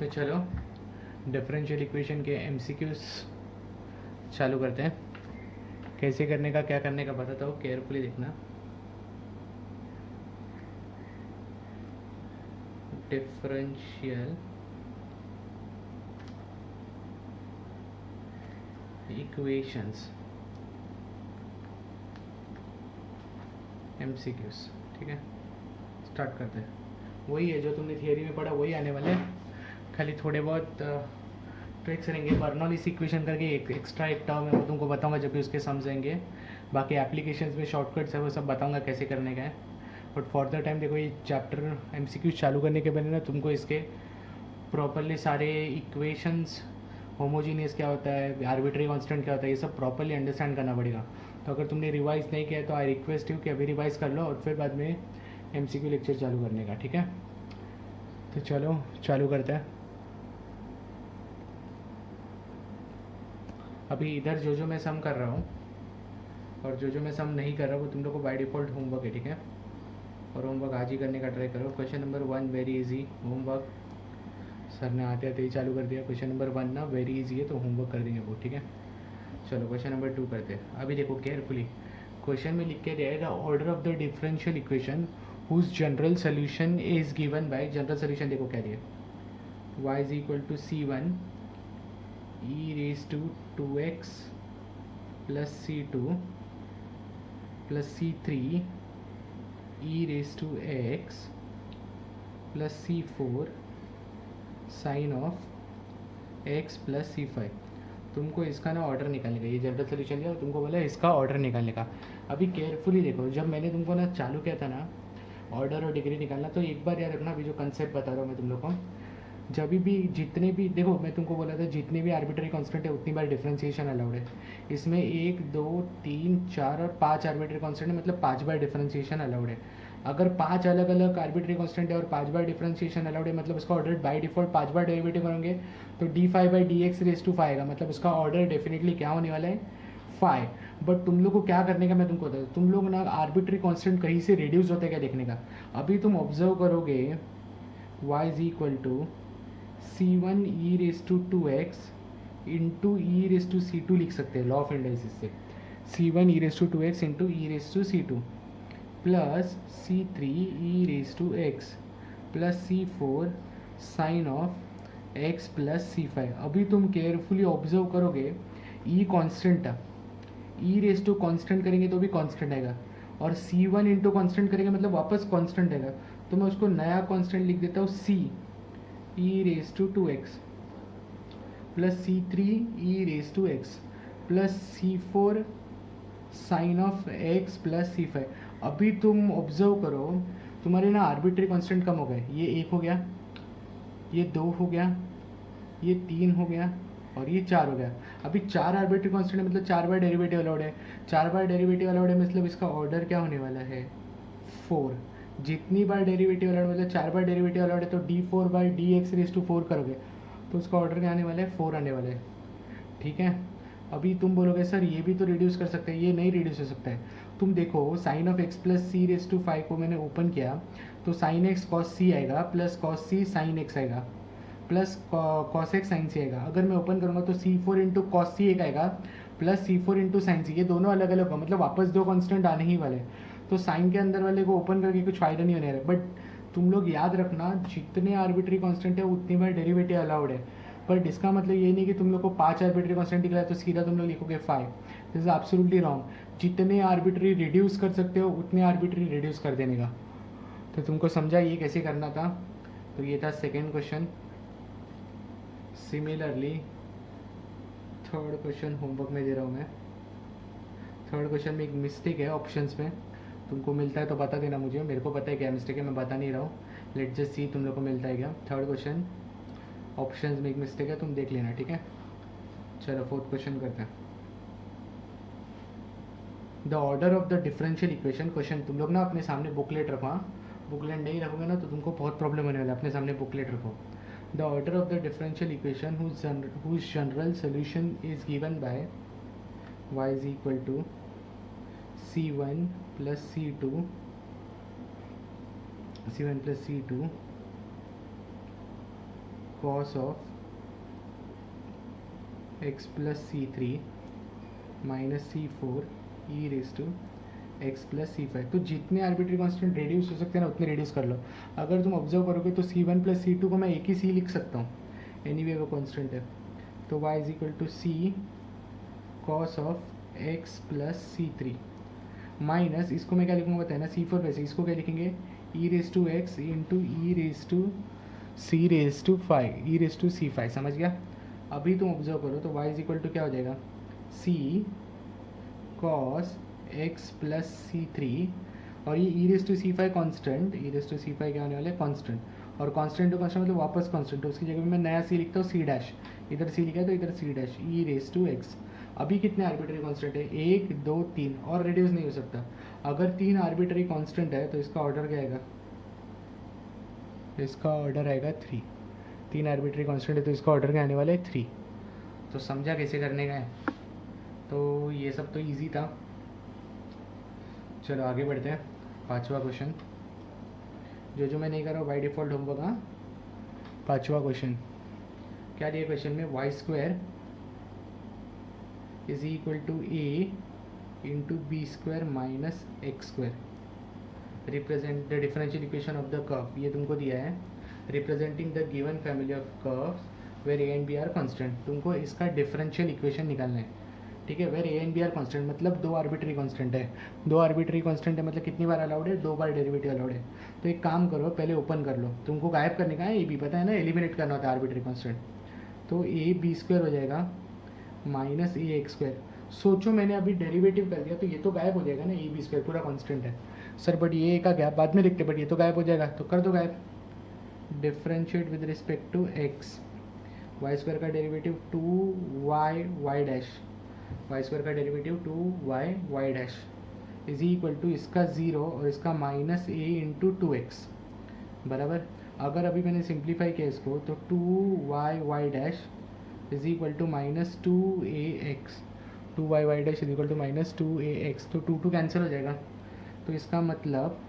तो चलो differential equation के एमसीक्यूज चालू करते हैं। कैसे करने का, क्या करने का बताता हूँ, केयरफुली देखना। डिफरेंशियल इक्वेशंस एमसीक्यूज, ठीक है। स्टार्ट करते हैं। वही है जो तुमने थियरी में पढ़ा, वही आने वाले, खाली थोड़े बहुत ट्रिक्स रहेंगे। बर्नौलीज इक्वेशन करके एक एक्स्ट्रा एक टर्म है, वो तुमको बताऊंगा जब भी उसके समझेंगे। बाकी एप्लीकेशंस में शॉर्टकट्स है वो सब बताऊंगा कैसे करने का है। बट फॉर द टाइम देखो, ये चैप्टर एमसीक्यूज चालू करने के पहले ना तुमको इसके प्रॉपरली सारे इक्वेशंस, होमोजीनियस क्या होता है, आर्बिट्री कांस्टेंट क्या होता है, ये सब प्रॉपरली अंडरस्टैंड करना पड़ेगा। तो अगर तुमने रिवाइज नहीं किया तो आई रिक्वेस्ट यू कि अभी रिवाइज कर लो और फिर बाद में एमसीक्यू लेक्चर चालू करने का, ठीक है। तो चलो चालू करते हैं। अभी इधर जो मैं सम कर रहा हूँ और जो मैं सम नहीं कर रहा हूँ वो तुम लोग को बाय डिफ़ॉल्ट होमवर्क है, ठीक है। और होमवर्क आज ही करने का ट्राई करो। Question number 1 very easy homework, sir ने आते आते ही चालू कर दिया। क्वेश्चन नंबर 1 ना वेरी इजी है, तो होमवर्क कर देंगे वो, ठीक है। चलो क्वेश्चन नंबर 2 करते हैं। अभी देखो केयरफुली, क्वेश्चन में लिख के दिया है the order of the differential equation whose general solution is given by, general solution देखो क्या दिया, y is equal to c1 e raise to 2x plus c2 plus c3 e raise to x plus c4 sine of x plus c5। तुमको इसका ना order निकालने का, ये general solution दिया और तुमको बोला इसका ऑर्डर निकालने का। अभी केयरफुली देखो, जब मैंने तुमको ना चालू किया था ना ऑर्डर और डिग्री निकालना, तो एक बार याद रखना, अभी जो कंसेप्ट बता रहा हूँ मैं तुम लोग को, जब भी जितने भी देखो, मैं तुमको बोला था जितने भी आर्बिट्री कांस्टेंट है उतनी बार डिफरेंशिएशन अलाउड है। इसमें 1 2 3 4 और 5 आर्बिट्री कांस्टेंट है, मतलब 5 बार डिफरेंशिएशन अलाउड है। अगर 5 अलग अलग आर्बिट्री कांस्टेंट है और 5 बार डिफरेंशिएशन अलाउड है, मतलब उसका ऑर्डर बाय डिफॉल्ट 5 बार डेरिवेटिव करेंगे तो d5 by d x raise to 5 आएगा, मतलब उसका ऑर्डर डेफिनेटली क्या होने वाला है, 5। बट तुम लोग को क्या करने का मैं तुमको बता दूँ, तुम लोग ना आर्बिट्री कांस्टेंट कहीं से रिड्यूस होता है क्या देखने का। अभी तुम ऑब्जर्व करोगे y is equal to c1 e raise to 2x into e raise to c two लिख सकते हैं लॉ ऑफ इंडाइसिस से। c1 e raise to 2x into e raise to c two plus c3 e raise to x plus c4 sine of x plus c5। अभी तुम carefully observe करोगे, e constant था, e raise to constant करेंगे तो भी constant आएगा, और c1 into constant करेंगे मतलब वापस कांस्टेंट आएगा। तो मैं उसको नया कांस्टेंट लिख देता हूँ c e raise to 2x plus c3 e raise to x plus c4 sine of x plus c5। अभी तुम ऑब्जर्व करो, तुम्हारे ना आर्बिट्री कांस्टेंट कम हो गए, ये 1 हो गया, ये 2 हो गया, ये 3 हो गया और ये 4 हो गया। अभी 4 आर्बिट्री कांस्टेंट है, मतलब 4 बार डेरिवेटिव अलाउड है। 4 बार डेरिवेटिव अलाउड है मतलब इसका ऑर्डर क्या होने वाला है, 4। जितनी बार डेरिवेटिव अलाउड मतलब 4 बार डेरिवेटिव अलाउड है, तो d4 by d x raise to 4 करोगे तो उसका ऑर्डर क्या आने वाला है, 4 आने वाला है, ठीक है। अभी तुम बोलोगे सर ये भी तो रिड्यूस कर सकते हैं, ये नहीं रिड्यूस हो सकता है। तुम देखो sine of x plus c raise to 5 को मैंने ओपन किया तो साइन एक्स कॉस सी आएगा प्लस कॉस सी साइन एक्स आएगा प्लस कॉस एक्स साइन सी आएगा। अगर मैं ओपन करूँगा तो c4 इंटू कॉस सी एक आएगा प्लस c4 इंटू साइन सी, ये दोनों अलग अलग होगा, मतलब वापस दो कॉन्स्टेंट आने ही वाले। तो साइन के अंदर वाले को ओपन करके कुछ फायदा नहीं होने वाला। बट तुम लोग याद रखना, जितने आर्बिट्री कांस्टेंट है उतनी बार डेरिवेटिव अलाउड है। बट इसका मतलब ये नहीं कि तुम लोग को 5 आर्बिट्री कांस्टेंट दिख रहा है तो सीधा तुम लोग लिखोगे 5। This is absolutely wrong. जितने आर्बिट्री रिड्यूस कर सकते हो उतने आर्बिट्री रिड्यूस कर देने का। तो तुमको समझा ये कैसे करना था। तो ये था second question. Similarly third question homework में दे रहा हूँ मैं। थर्ड क्वेश्चन में एक मिस्टेक है ऑप्शंस में, तुमको मिलता है तो बता देना मुझे, मेरे को पता है क्या मिस्टेक है, मैं बता नहीं रहा हूँ। लेट जस्ट सी तुम लोग को मिलता है क्या। थर्ड क्वेश्चन ऑप्शंस में एक मिस्टेक है, तुम देख लेना, ठीक है। चलो फोर्थ क्वेश्चन करते हैं। The order of the differential equation. Question तुम लोग ना अपने सामने बुकलेट रखो, बुकलेट नहीं रखोगे ना तो तुमको बहुत प्रॉब्लम होने वाला है, अपने सामने बुकलेट रखो। The order of the differential equation whose general solution is given by y is equal to c1 plus c2 c1 plus c2 cos of x plus c three minus c four e raise to x plus c five. तो जितने arbitrary constant reduce हो सकते हैं ना उतने reduce कर लो। अगर तुम ऑब्जर्व करोगे तो सी वन प्लस सी टू को मैं एक ही सी लिख सकता हूँ, एनी वे वो कॉन्स्टेंट है। तो y is equal to c cos of x plus c three minus, इसको मैं क्या लिखूँगा बताया ना, सी फोर वैसे इसको क्या लिखेंगे, e raise to x into e raise to c raise to five, e raise to c five. समझ गया? अभी तुम ऑब्जर्व करो तो y इज इक्वल टू क्या हो जाएगा, c cos x plus c three, और ये e raise to c five constant, e raise to c five क्या होने वाला है, कॉन्स्टेंट। और कॉन्स्टेंट टू कॉन्स्टेंट मतलब वापस कॉन्स्टेंट, तो उसकी जगह में मैं नया सी लिखता हूँ सी डैश, इधर सी लिखा है तो इधर c dash, e raise to x. अभी कितने आर्बिट्री कांस्टेंट है, एक दो तीन, और रिड्यूस नहीं हो सकता। अगर तीन आर्बिट्री कांस्टेंट है तो इसका ऑर्डर क्या आएगा, इसका ऑर्डर आएगा थ्री। तीन आर्बिट्री कांस्टेंट है तो इसका ऑर्डर क्या आने वाला है, थ्री। तो समझा कैसे करने का है? तो ये सब तो इजी था। चलो आगे बढ़ते हैं। पांचवा क्वेश्चन, जो मैं नहीं कर रहा हूँ बाई डिफ़ॉल्ट होमवर्क। हाँ, पांचवा क्वेश्चन क्या दिया क्वेश्चन में, y square is equal to a into b square minus x square, represent the differential equation of the curve. ये तुमको दिया है, representing the given family of curves where a and b are constant. तुमको इसका differential equation निकालना है, ठीक है। Where a and b are constant मतलब दो आर्बिट्री कांस्टेंट है, दो आर्बिट्री कांस्टेंट है मतलब कितनी बार अलाउड है, दो बार डेरिवेटिव अलाउड है। तो एक काम करो, पहले ओपन कर लो, तुमको गायब करने का है, ए बी पता है ना, एलिमिनेट करना होता है आर्बिट्री कांस्टेंट। तो ए बी स्क्वायर हो जाएगा माइनस ए एक्स स्क्वायर। सोचो मैंने अभी डेरिवेटिव कर दिया तो ये तो गायब हो जाएगा ना, ए बी स्क्वायर पूरा कांस्टेंट है सर, बट ये का गैप बाद में लिखते, बट ये तो गायब हो जाएगा, तो कर दो गायब। Differentiate with respect to x, y square का derivative two y y dash, y square का derivative two y y dash is equal to इसका ज़ीरो और इसका minus a into two x बराबर। अगर अभी मैंने सिंप्लीफाई किया इसको तो two y y dash is equal to minus two a x, two y y dash is equal to minus two a x, तो टू टू कैंसिल हो जाएगा। तो इसका मतलब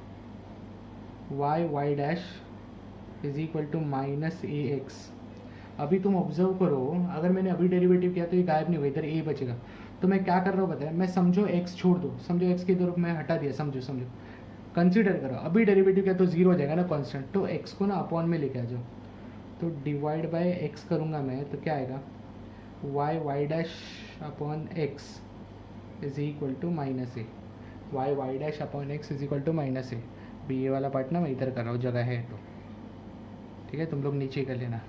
y y dash is equal to minus a x. अभी तुम observe करो, अगर मैंने अभी डेरिवेटिव किया तो ये गायब नहीं हुआ, इधर ए बचेगा। तो मैं क्या कर रहा हूँ बताया, मैं समझो x छोड़ दो, समझो x के इधर मैं हटा दिया, समझो समझो कंसिडर करो, अभी डेरिवेटिव किया तो जीरो हो जाएगा ना कांस्टेंट, तो x को ना अपॉन में लेके आ जाओ। तो डिवाइड बाय x करूँगा मैं तो क्या आएगा, y y dash upon x is equal to minus a, y y dash upon x is equal to minus a. B a वाला पार्ट ना मैं इधर कर रहा हूँ, जगह है तो ठीक है, तुम लोग नीचे कर लेना।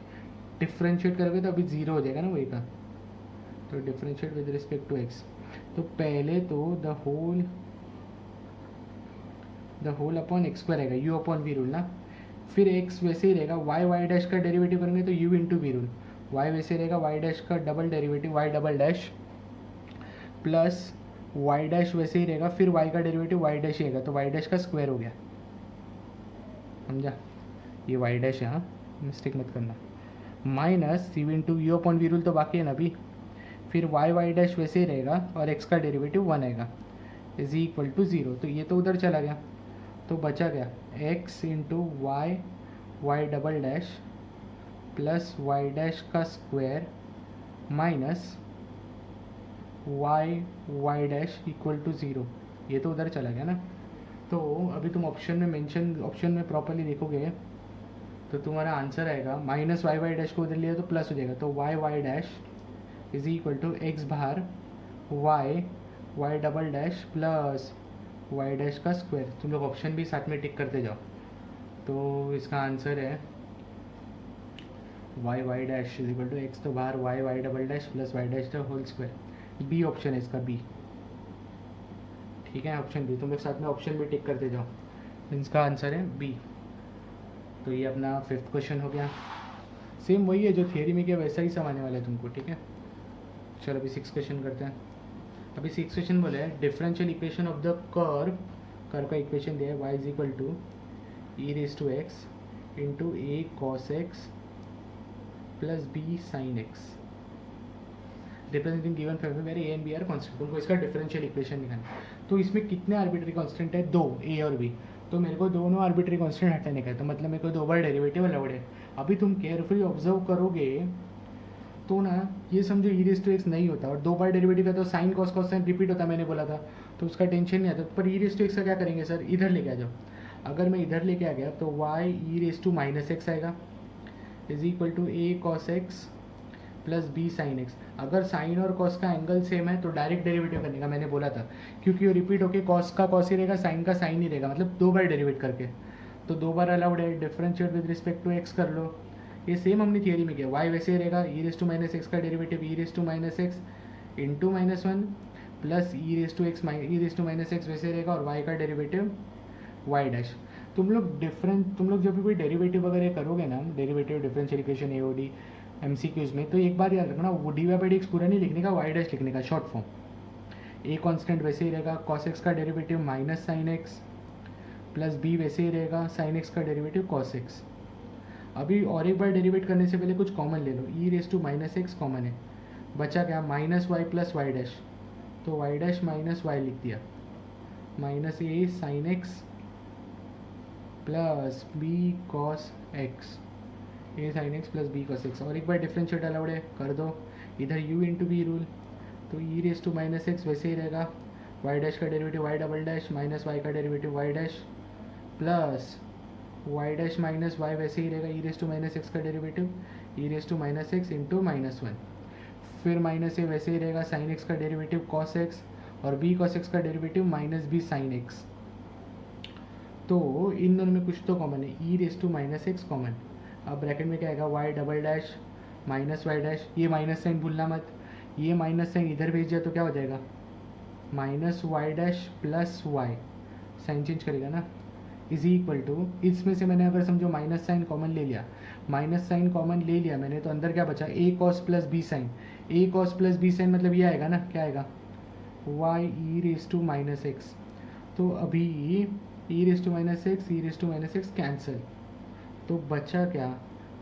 डिफ्रेंशिएट करोगे तो अभी जीरो हो जाएगा ना वही का, तो differentiate with respect to x. तो पहले तो the whole upon x square रहेगा, यू अपॉन वी रूल ना, फिर एक्स वैसे ही रहेगा, वाई वाई डैश का डेरिवेटिव करेंगे तो u into v rule, y वैसे रहेगा, वाई डैश का double derivative y double dash plus y dash वैसे ही रहेगा, फिर वाई का डेरिवेटिव वाई डैश ही रहेगा, तो वाई डैश का स्क्वायर हो गया, समझा? ये वाई डैश है, हाँ मिस्टेक मत करना, minus c into u upon v rule तो बाकी है ना अभी, फिर वाई वाई डैश वैसे ही रहेगा और एक्स का डेरिवेटिव वन आएगा इज इक्वल टू ज़ीरो, तो ये तो उधर चला गया, तो बचा गया x into y y double dash plus y dash का square minus y y dash equal to zero, ये तो उधर चला गया ना। तो अभी तुम ऑप्शन में प्रॉपरली देखोगे तो तुम्हारा आंसर आएगा माइनस वाई वाई डैश को उधर लिया तो प्लस हो जाएगा, तो y y dash is equal to x बाहर y y double dash plus y dash का स्क्वायर। तुम लोग ऑप्शन भी साथ में टिक करते जाओ, तो इसका आंसर है y y dash is equal to x तो बाहर y y double dash plus y dash the whole square. B option है इसका, बी, ठीक है, ऑप्शन बी। तुम लोग साथ में ऑप्शन भी टिक करते जाओ, इसका आंसर है बी। तो ये अपना फिफ्थ क्वेश्चन हो गया, सेम वही है जो थियरी में किया वैसा ही सब आने वाला है तुमको, ठीक है। चलो अभी सिक्स क्वेश्चन करते हैं। अभी सिक्स क्वेश्चन बोले हैं differential equation of the curve का इक्वेशन दिया है y is equal to e raise to x into a cos x plus b sine x, representing given factor where a and b are constant. उनको इसका differential equation निकालना है। तो इसमें कितने आर्बिट्री कांस्टेंट है, दो, ए और बी। तो मेरे को दोनों आर्बिट्री कांस्टेंट हटाने का है, तो मतलब मेरे को दो बार डेरिवेटिव अलाउड है। अभी तुम केयरफुली ऑब्जर्व करोगे तो ना ये समझो ई रेस टू एक्स नहीं होता, और 2 बार डेरिवेटिव का तो sine cos cos sine repeat होता मैंने बोला था, तो उसका टेंशन नहीं आता। पर ई रेस टू एक्स का क्या करेंगे सर, इधर लेके आ जाओ। अगर मैं इधर लेके आ गया तो y e raise to minus x आएगा is equal to a cos x plus b sine x. अगर साइन और कॉस का एंगल सेम है तो डायरेक्ट डेरिवेटिव करने का मैंने बोला था, क्योंकि वो रिपीट होके कॉस का कॉस ही रहेगा, साइन का साइन ही रहेगा, मतलब 2 बार डेरिवेट करके। तो 2 बार अलाउड है, differentiate with respect to x कर लो। ये सेम हमने थियरी में किया, वाई वैसे ही रहेगा, e raise to minus x का derivative e raise to minus x into minus one plus e raise to minus x वैसे रहेगा, और वाई का डेरिवेटिव वाई डैश। तुम लोग जब भी कोई डेरिवेटिव वगैरह करोगे ना, derivative differential equation AOD MCQs में, तो एक बार याद रखना वो d y by d x पूरा नहीं लिखने का, वाई डैश लिखने का शॉर्ट फॉर्म। ए कांस्टेंट वैसे ही रहेगा, कॉस एक्स का derivative minus sine x plus b वैसे ही रहेगा, साइन एक्स का डेरिवेटिव कॉस एक्स। अभी और एक बार डेरिवेट करने से पहले कुछ कॉमन ले लो, e raise to minus x common है, बचा क्या minus y plus y dash, तो वाई डैश माइनस वाई लिख दिया, minus a sine x plus b cos x, a sine x plus b cos x. और एक बार डिफरेंशिएट अलाउड है, कर दो इधर u इंटू बी रूल, तो e raise to minus x वैसे ही रहेगा, वाई डैश का derivative y double dash minus y का derivative y dash plus y dash minus y वैसे ही रहेगा, e raise to minus x का derivative e raise to minus x into minus one, फिर माइनस ए वैसे ही रहेगा, साइन एक्स का डेरिवेटिव कॉस एक्स और बी कॉस एक्स का derivative minus b sine x. तो इन दोनों में कुछ तो कॉमन है, e raise to minus x common. अब ब्रैकेट में क्या आएगा, y double dash minus y dash, ये माइनस साइन भूलना मत, ये माइनस साइन इधर भेज दिया तो क्या हो जाएगा minus y dash plus y, sign change करेगा ना, इज इक्वल टू, इसमें से मैंने अगर समझो माइनस साइन कॉमन ले लिया, माइनस साइन कॉमन ले लिया मैंने, तो अंदर क्या बचा a cos plus b sine, a cos plus b sine मतलब ये आएगा ना, क्या आएगा y e raise to minus x. तो अभी e raise to minus x cancel, तो बचा क्या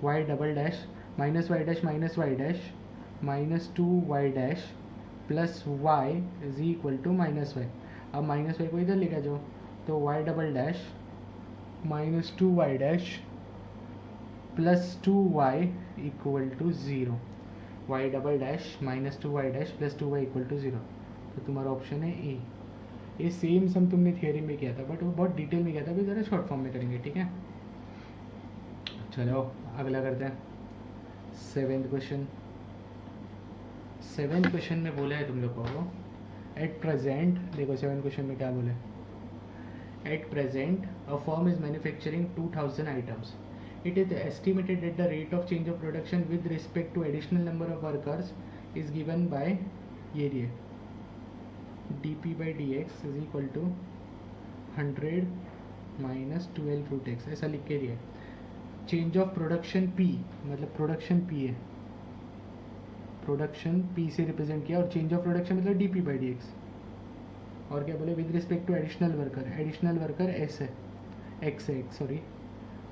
y double dash minus y dash minus two y dash plus y is equal to minus y. अब माइनस वाई को इधर लेकर जाओ, तो y double dash minus two y dash plus two y equal to zero, y double dash minus two y dash plus two y equal to zero. तो तुम्हारा option है ए। ये सेम सम तुमने थियरी में किया था, बट वो बहुत डिटेल में किया था, अभी ज़रा शॉर्ट फॉर्म में करेंगे, ठीक है। चलो अगला करते हैं, सेवेंथ क्वेश्चन में बोला है तुम लोग को, एट प्रेजेंट, देखो सेवेंथ क्वेश्चन में क्या बोले, at present a firm is manufacturing 2000 items, it is estimated that the rate of change of production with respect to additional number of workers is given by ये दिए dp by dx is equal to 100 minus 12 root x, ऐसा लिख के दिया। Change of production p, मतलब production p है, production p से represent किया, और चेंज ऑफ प्रोडक्शन मतलब dp by dx। और क्या बोले, with respect to additional worker s है, x है, sorry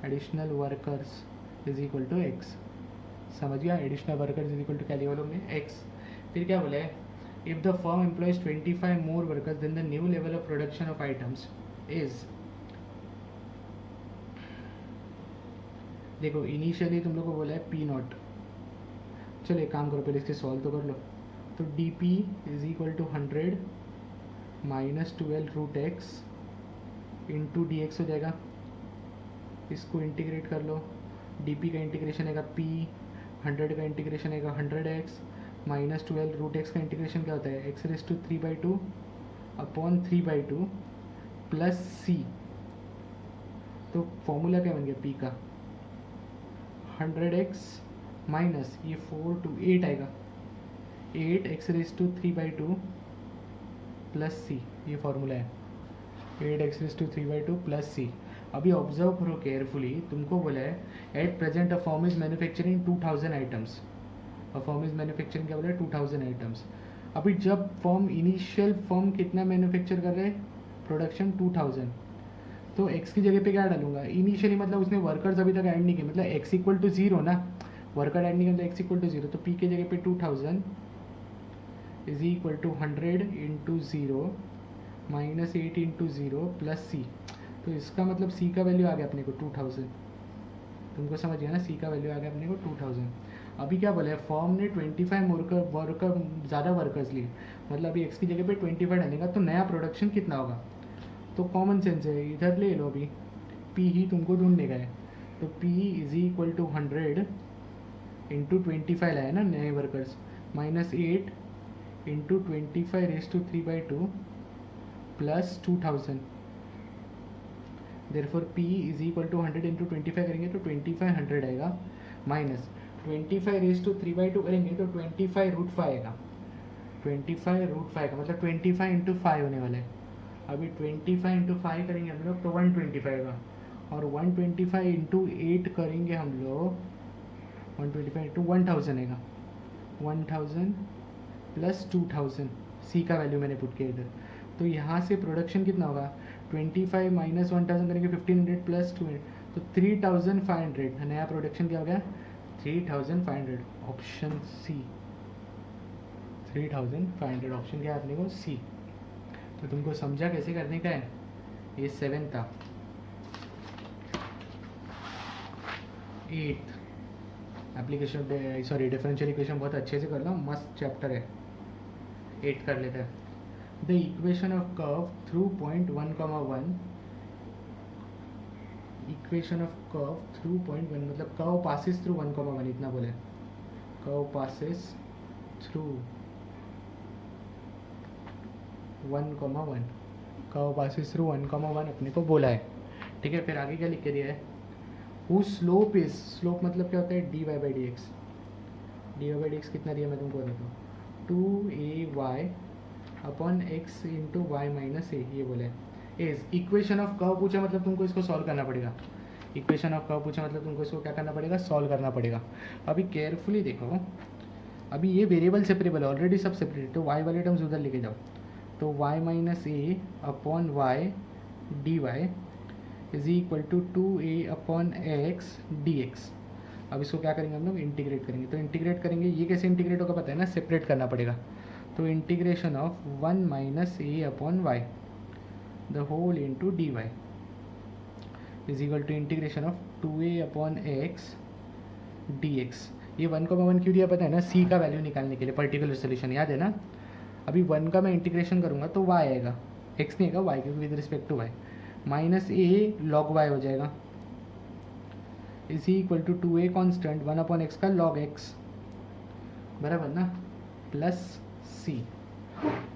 additional workers is equal to x, समझ गया, additional workers is equal to क्या लिया लोग ने x। फिर क्या बोले, if the firm employs 25 more workers then the new level of production of items is, देखो इनिशियली तुम लोग को बोला है पी नॉट, चलो एक काम करो पहले इसके सॉल्व तो कर लो, तो d p is equal to 100 minus 12 root x into d x हो जाएगा, इसको इंटीग्रेट कर लो, डी पी का इंटीग्रेशन आएगा पी, 100 का इंटीग्रेशन आएगा 100x माइनस 12 रूट एक्स का इंटीग्रेशन क्या होता है, x raise to 3/2 upon 3/2 plus c, तो फॉर्मूला क्या बन गया पी का 100x माइनस ये 4 to 8 आएगा, 8 x raise to 3/2 plus c, ये फॉर्मूला है 8 x raise to 3/2 plus c. अभी ऑब्जर्व करो केयरफुली, तुमको बोला है eight present a firm is manufacturing 2000 items, a firm is manufacturing क्या बोला है 2000 आइटम्स। अभी जब फर्म इनिशियल फर्म कितना मैन्युफैक्चर कर रहे हैं, प्रोडक्शन 2000, तो x की जगह पे क्या डालूंगा, इनिशियली मतलब उसने वर्कर्स अभी तक ऐड नहीं किए, मतलब x इक्वल टू 0 ना, वर्कर ऐड नहीं किया मतलब x इक्वल टू 0, तो p की जगह पे 2000 is equal to 100 into 0 minus 8 into 0 plus c, तो इसका मतलब c का वैल्यू आ गया अपने को 2000, तुमको समझ गया ना, सी का वैल्यू आ गया अपने को 2000। अभी क्या बोला है, फॉर्म ने 25 वर्कर ज़्यादा वर्कर्स लिए, मतलब अभी एक्स की जगह पे 25 डालेगा तो नया प्रोडक्शन कितना होगा। तो कॉमन सेंस है, इधर ले लो अभी, पी ही तुमको ढूंढने का है, तो p is equal to 100 into 25 लाया ना नए workers, -8 into 25^3/2 plus 2000। Therefore P is equal to 100 into 25 करेंगे तो 2500 आएगा, माइनस 25^3/2 करेंगे तो 25√5 आएगा, 25√5 का मतलब 25 इंटू 5 होने वाला है। अभी 25 इंटू 5 करेंगे हम लोग तो 125 का, और 125 इंटू 8 करेंगे हम लोग 125 इंटू 1000 आएगा, 1000 प्लस 2000, सी का वैल्यू मैंने पुट किया इधर। तो यहाँ से प्रोडक्शन कितना होगा, 25 माइनस 1000 करेंगे 1500 प्लस 200, तो 3500 नया प्रोडक्शन क्या हो गया, 3500, ऑप्शन सी, 3500 ऑप्शन क्या है अपने को, सी। तो तुमको समझा कैसे करने का है, ये 7 था। 8 एप्लीकेशन, सॉरी डिफरेंशियल इक्वेशन बहुत अच्छे से कर लो, मस्त चैप्टर है। 8 कर लेते हैं। The equation of curve through point 1,1, equation of curve through point 1 मतलब कर्व पासिस थ्रू 1,1, इतना बोले, curve passes through 1,1, curve passes through 1,1 अपने को बोला है, ठीक है। फिर आगे क्या लिख के दिया है, हु स्लोप इज, स्लोप मतलब क्या होता है, dy/dx, dy/dx कितना दिया मैं तुमको बताता हूँ, 2ay upon x into y minus a, ये बोले। इज इक्वेशन ऑफ कर्व पूछा मतलब तुमको इसको सॉल्व करना पड़ेगा, इक्वेशन ऑफ कर्व पूछा मतलब तुमको इसको क्या करना पड़ेगा, सॉल्व करना पड़ेगा। अभी केयरफुली देखो, अभी ये वेरिएबल सेपरेबल है ऑलरेडी, सब सेपरेट, तो y वाले टर्म्स उधर लेके जाओ, तो y minus a upon y d y is equal to 2a upon x d x. अब इसको क्या करेंगे हम लोग, इंटीग्रेट करेंगे, तो इंटीग्रेट करेंगे, ये कैसे इंटीग्रेट होगा पता है ना, सेपरेट करना पड़ेगा, तो integration of 1 minus a upon y the whole into d y is equal to integration of 2a upon x d x. ये 1,1 क्यों दिया पता है ना, सी का वैल्यू निकालने के लिए, पर्टिकुलर सोल्यूशन याद है ना। अभी 1 का मैं इंटीग्रेशन करूँगा तो y आएगा, x नहीं आएगा y, क्योंकि with respect to y, minus a log y हो जाएगा is equal to 2a constant 1 upon x का लॉग x, बराबर ना, प्लस सी।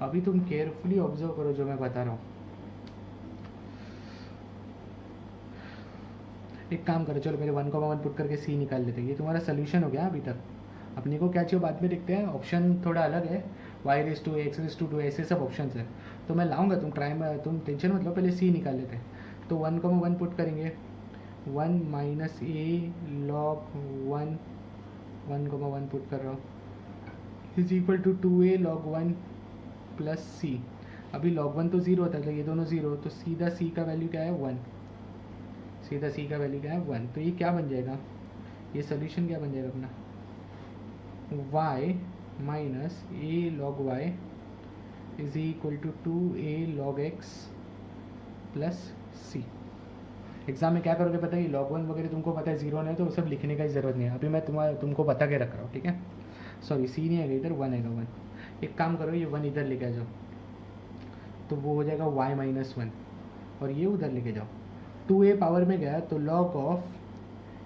अभी तुम केयरफुली ऑब्जर्व करो जो मैं बता रहा हूँ। एक काम करो, चलो पहले 1,1 पुट करके सी निकाल लेते हैं, ये तुम्हारा सोल्यूशन हो गया अभी तक। अपने को क्या चाहिए बाद में देखते हैं, ऑप्शन थोड़ा अलग है, y⁴ x⁴ ऐसे सब ऑप्शन है, तो मैं लाऊंगा, तुम ट्राई में, तुम टेंशन मत लो, पहले सी निकाल लेते हैं। तो 1,1 पुट करेंगे, 1 माइनस ए लॉग 1, 1,1 पुट कर रहा हूँ, is equal to 2a log 1 plus c. अभी लॉग 1 तो 0 होता है, तो ये दोनों 0, तो सीधा सी का वैल्यू क्या है 1, सीधा सी का वैल्यू क्या है 1। तो ये क्या बन जाएगा, ये सोल्यूशन क्या बन जाएगा अपना, y minus a log y is equal to 2a log x plus c. Exam में क्या करोगे पता है, लॉग 1 वगैरह तुमको पता है 0 नहीं है, तो वो सब लिखने का ज़रूरत नहीं है, अभी मैं तुमको बता के रख रहा हूँ, ठीक है। सॉरी सी नहीं आएगा इधर, 1 आएगा 1। एक काम करो, ये 1 इधर लेके आ जाओ, तो वो हो जाएगा y माइनस 1, और ये उधर लेके जाओ, 2a पावर में गया तो log of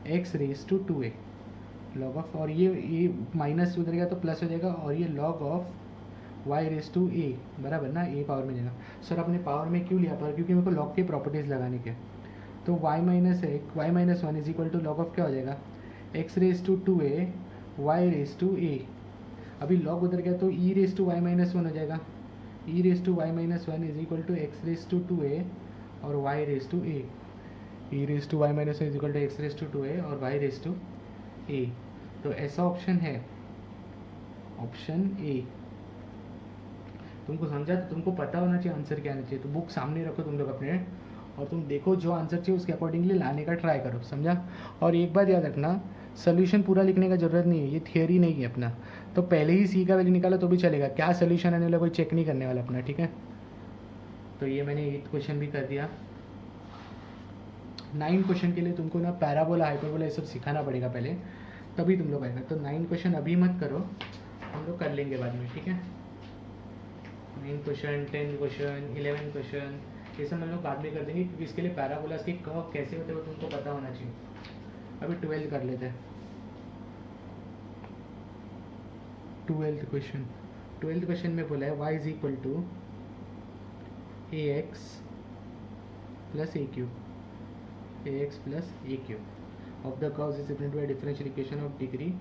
x⁻² 2a, log of, और ये माइनस उधर गया तो प्लस हो जाएगा, और ये लॉग ऑफ y⁻a, बराबर ना, a पावर में जाएगा। सर आपने पावर में क्यों लिया पर, क्योंकि मेरे को लॉग के प्रॉपर्टीज़ लगाने के, तो y minus 1 is equal to log of क्या हो जाएगा, x⁻² y⁻a। अभी लॉग उधर गया तो e⁻y माइनस 1 हो जाएगा, e⁻y minus 1 is equal to x⁻² और y⁻a, e⁻y minus 1 is equal to x⁻² और y⁻a। तो ऐसा ऑप्शन है, ऑप्शन ए। तुमको समझा, तो तुमको पता होना चाहिए आंसर क्या आना चाहिए, तो बुक सामने रखो तुम लोग अपने, और तुम देखो जो आंसर चाहिए उसके अकॉर्डिंगली लाने का ट्राई करो, समझा। और एक बात याद रखना, सोल्यूशन पूरा लिखने का ज़रूरत नहीं है, ये थियोरी नहीं है अपना, तो पहले ही सी का वैल्यू निकालो तो भी चलेगा, क्या सोल्यूशन आने वाला कोई चेक नहीं करने वाला अपना, ठीक है। तो ये मैंने 8 क्वेश्चन भी कर दिया। 9 क्वेश्चन के लिए तुमको ना पैराबोला हाइपरबोला ये सब सिखाना पड़ेगा पहले, तभी तुम लोग आएगा। तो 9 क्वेश्चन अभी मत करो, हम लोग कर लेंगे बाद में, ठीक है। 9 क्वेश्चन, 10 क्वेश्चन, 11 क्वेश्चन, ये सब हम लोग बाद में कर देंगे, क्योंकि इसके लिए पैराबोलास के कर्व कैसे होते हैं वो तुमको पता होना चाहिए। अभी 12 कर लेते हैं। 12th क्वेश्चन, 12th क्वेश्चन में बोला है y is equal to ax plus a cube, ax plus a cube of the curve is represented by differential equation of degree.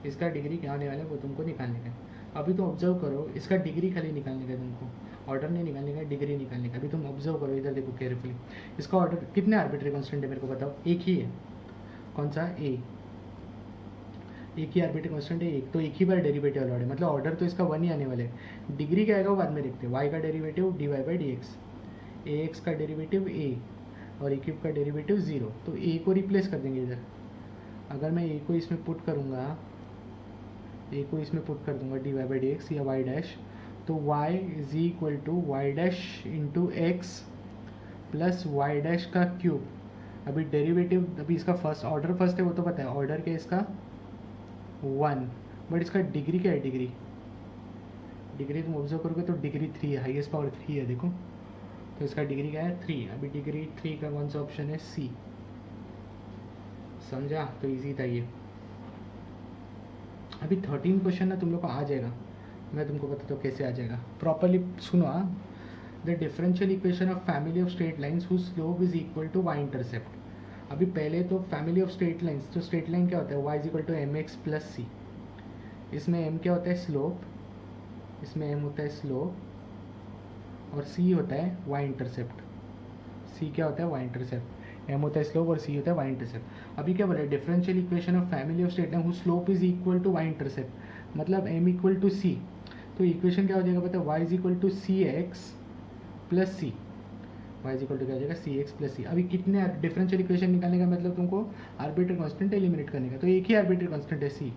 इसका डिग्री क्या होने वाला है वो तुमको निकालने का है। अभी तो ऑब्जर्व करो, इसका डिग्री खाली निकालने का है तुमको, ऑर्डर नहीं निकालने का, डिग्री निकालने का। अभी तुम ऑब्जर्व करो, इधर देखो केयरफुली। इसका ऑर्डर कितने आर्बिट्री कांस्टेंट है मेरे को बताओ? एक ही है। कौन सा? ए। एक ही आर्बिट्री कांस्टेंट है एक, तो एक ही बार डेरिवेटिव अलाउड है, मतलब ऑर्डर तो इसका 1 ही आने वाला है। डिग्री क्या आएगा वो बाद में देखते हैं। वाई का derivative d y by d x, a x का डेरिवेटिव ए और ए क्यूब का डेरिवेटिव 0, तो ए को रिप्लेस कर देंगे इधर। अगर मैं ए को इसमें पुट करूँगा, ए को इसमें पुट कर दूंगा d y by d x या वाई डैश, तो y is equal to y dash into x plus y dash का क्यूब। अभी डेरिवेटिव, अभी इसका फर्स्ट ऑर्डर फर्स्ट है वो तो पता है, ऑर्डर क्या है इसका 1, बट इसका डिग्री क्या है? डिग्री तुम ऑब्जर्व करोगे तो डिग्री 3 है, हाईएस्ट पावर 3 है देखो, तो इसका डिग्री क्या है? 3। अभी डिग्री 3 का कौन सा ऑप्शन है? सी। समझा? तो इजी था ये। अभी 13 क्वेश्चन ना तुम लोग को आ जाएगा, मैं तुमको बताता हूँ कैसे आ जाएगा। प्रॉपरली सुनो। The differential equation of family of straight lines whose slope is equal to y intercept. अभी पहले तो फैमिली ऑफ स्ट्रेट लाइन्स, तो स्ट्रेट लाइन क्या होता है? Y is equal to m x plus c. इसमें एम क्या होता है? स्लोप। इसमें एम होता है स्लोप और सी होता है वाई इंटरसेप्ट। सी क्या होता है? Y intercept. एम होता है स्लोप और सी होता है वाई इंटरसेप्ट। अभी क्या बोला है? Differential equation of family of straight line whose slope is equal to y intercept, मतलब एम इक्वल टू सी। तो इक्वेशन क्या हो जाएगा पता है? Y is equal to c x plus c. Y is equal to क्या हो जाएगा? C x plus c. अभी कितने डिफरेंशियल इक्वेशन निकालने का मतलब तुमको आर्बिट्री कांस्टेंट एलिमिनेट करने का, तो एक ही आर्बिट्री कांस्टेंट है सी,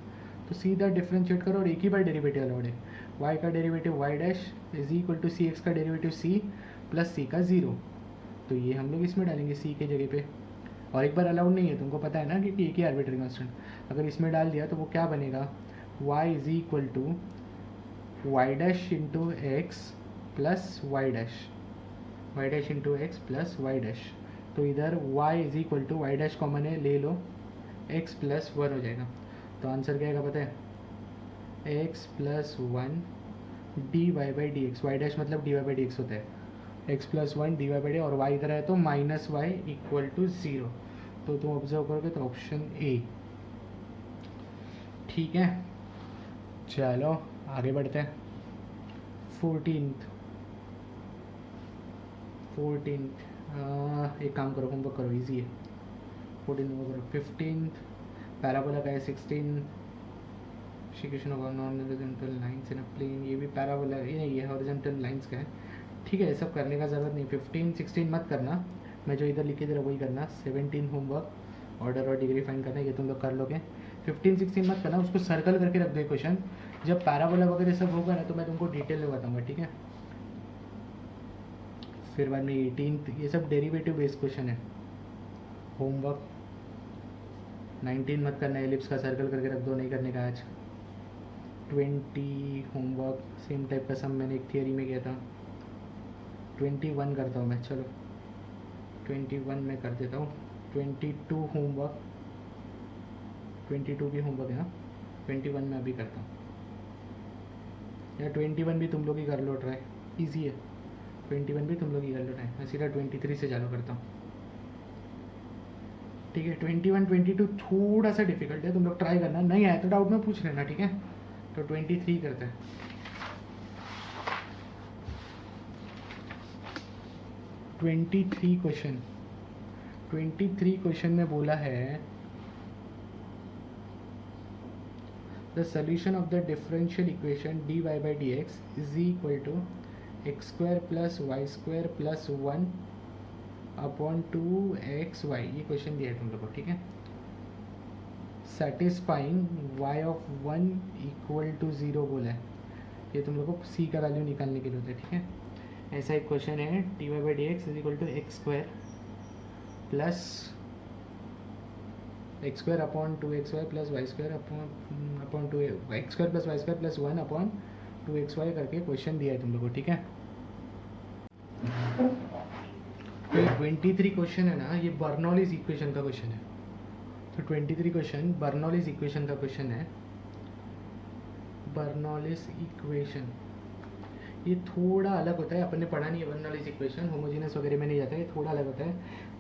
तो सीधा डिफरेंशिएट करो और एक ही बार डेरिवेटिव अलाउड है। वाई का derivative y dash is equal to c x का डेरिवेटिव सी प्लस सी का 0, तो ये हम लोग इसमें डालेंगे सी के जगह पे। और एक बार अलाउड नहीं है, तुमको पता है ना, क्योंकि एक ही आर्बिट्री कांस्टेंट। अगर इसमें डाल दिया तो वो क्या बनेगा? y is equal to y dash into x plus y dash, y dash into x plus y dash. तो इधर y is equal to y dash common है, ले लो, x प्लस 1 हो जाएगा। तो आंसर क्या आएगा पता है? x plus 1 d y by d x. Y dash मतलब d y by d x होता है, x plus 1 d y by d, और y इधर है तो माइनस वाई इक्वल टू 0। तो तुम ऑब्जर्व करोगे तो ऑप्शन ए। ठीक है, चलो आगे बढ़ते हैं। 14th एक काम करो, होमवर्क करो, इजी है। 14 होमवर्क करो। 15th पैराबोला का है। 16 equation of non horizontal lines in a plane, ये भी पैराबोला, ये नहीं, ये हॉरिजॉन्टल लाइंस का है। ठीक है, ये सब करने का ज़रूरत नहीं। 15 16 मत करना, मैं जो इधर लिखे जरा वही करना। 17 होमवर्क ऑर्डर और डिग्री फाइंड करना, ये तुम लोग कर लोगे। 15 16 मत करना, उसको सर्कल करके रख दो क्वेश्चन। जब पैराबोला वगैरह सब होगा ना तो मैं तुमको डिटेल में बताऊंगा, ठीक है। फिर बाद में 18th, ये सब डेरिवेटिव बेस्ड क्वेश्चन है। होमवर्क 19 मत करना, एलिप्स का सर्कल करके रख दो, नहीं करने का आज। 20 होमवर्क सेम टाइप का सम मैंने एक थियरी में किया था। 21 करता हूँ मैं, चलो 21 में कर देता हूँ। 22 होमवर्क, 22 भी होमवर्क है ना, 21 में अभी करता हूँ। या 21 भी तुम लोग ही कर लो ट्राई, इजी है। 21 भी तुम लोग ही कर लो ट्राई, मैं सीधा 23 से चालू करता हूँ, ठीक है। 21 22 थोड़ा सा डिफिकल्ट है, तुम लोग ट्राई करना, नहीं आया तो डाउट में पूछ लेना, ठीक है। तो 23 करते हैं। क्वेश्चन 23 क्वेश्चन में बोला है the solution of the differential equation dy by d x is equal to x square plus y square plus 1 upon 2xy, ये क्वेश्चन दिया है तुम लोग को, ठीक है। Satisfying y of 1 equal to 0 बोला है, ये तुम लोग को c का वैल्यू निकालने के लिए होता है, ठीक है। ऐसा एक क्वेश्चन है, dy by d x is equal to x square plus x square upon 2xy plus y square upon 2 x square plus y square plus 1 upon 2xy करके क्वेश्चन दिया है तुम लोगों को, ठीक है। तो ये 23 क्वेश्चन है ना, ये बर्नौलीज इक्वेशन का क्वेश्चन है। तो 23 क्वेश्चन बर्नौलीज इक्वेशन का क्वेश्चन है। बर्नौलीज इक्वेशन ये थोड़ा अलग होता है, अपन ने पढ़ा नहीं है बर्नौलीज इक्वेशन, होमोजेनस वगैरह में नहीं जाता है, ये थोड़ा अलग होता है।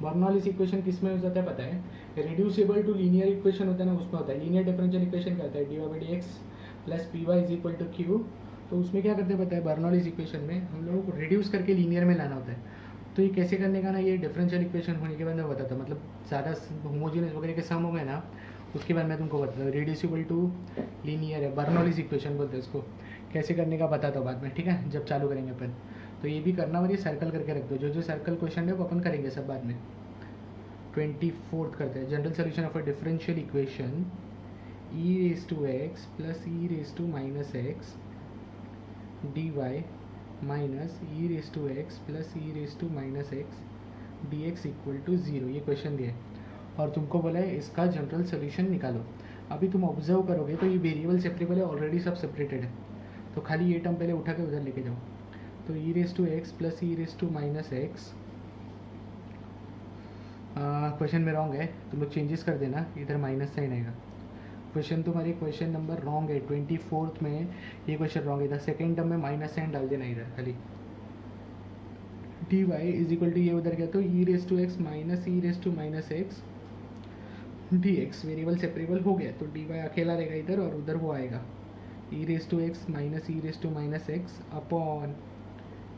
बर्नौलीज इक्वेशन किस में हो जाता है पता है, रिड्यूसिबल टू लीनियर इक्वेशन होता है ना, उसमें होता है। लीनियर डिफरेंशियल इक्वेशन क्या होता है, d y by d x plus p y is equal to q. तो उसमें क्या करते हैं पता है, बर्नौलीज इक्वेशन में हम लोगों को रिड्यूस करके लीनियर में लाना होता है। तो ये कैसे करने का ना, ये डिफरेंशियल इक्वेशन होने के बाद मैं बताता हूँ, मतलब ज़्यादा होमोजेनस वगैरह के सम हो गए ना, उसके बाद मैं तुमको बताता हूँ। रिड्यूसिबल टू लीनियर है, बर्नौलीज इक्वेशन बोलते हैं उसको, कैसे करने का बताता हूँ बाद में, ठीक है, जब चालू करेंगे अपन। तो ये भी करना, और ये सर्कल करके रख दो, जो जो सर्कल क्वेश्चन है वो अपन करेंगे सब बाद में। 24 करते हैं, general solution of a differential equation e raise to x plus e raise to minus x d y minus e raise to x plus e raise to minus x d x equal to 0। ये question दिया है और तुमको बोला है इसका general solution निकालो। अभी तुम ऑब्जर्व करोगे तो ये वेरिएबल सेपरेबल है, ऑलरेडी सब सेपरेटेड है, तो खाली ये टर्म पहले उठा के उधर लेके जाओ। तो e raise to x plus e raise to minus x, question में रॉन्ग है, तुम लोग चेंजेस कर देना, इधर माइनस साइन आएगा। क्वेश्चन तुम्हारी क्वेश्चन नंबर रॉन्ग है, 24 में ये क्वेश्चन रॉन्ग है, इधर सेकेंड टर्म में माइनस साइन डाल देना इधर खाली। D y is equal to ये उधर गया तो e raise to x minus e raise to minus x d x, variable separable हो गया तो डी वाई अकेला रहेगा इधर और उधर वो आएगा e raise to x minus e raise to minus x upon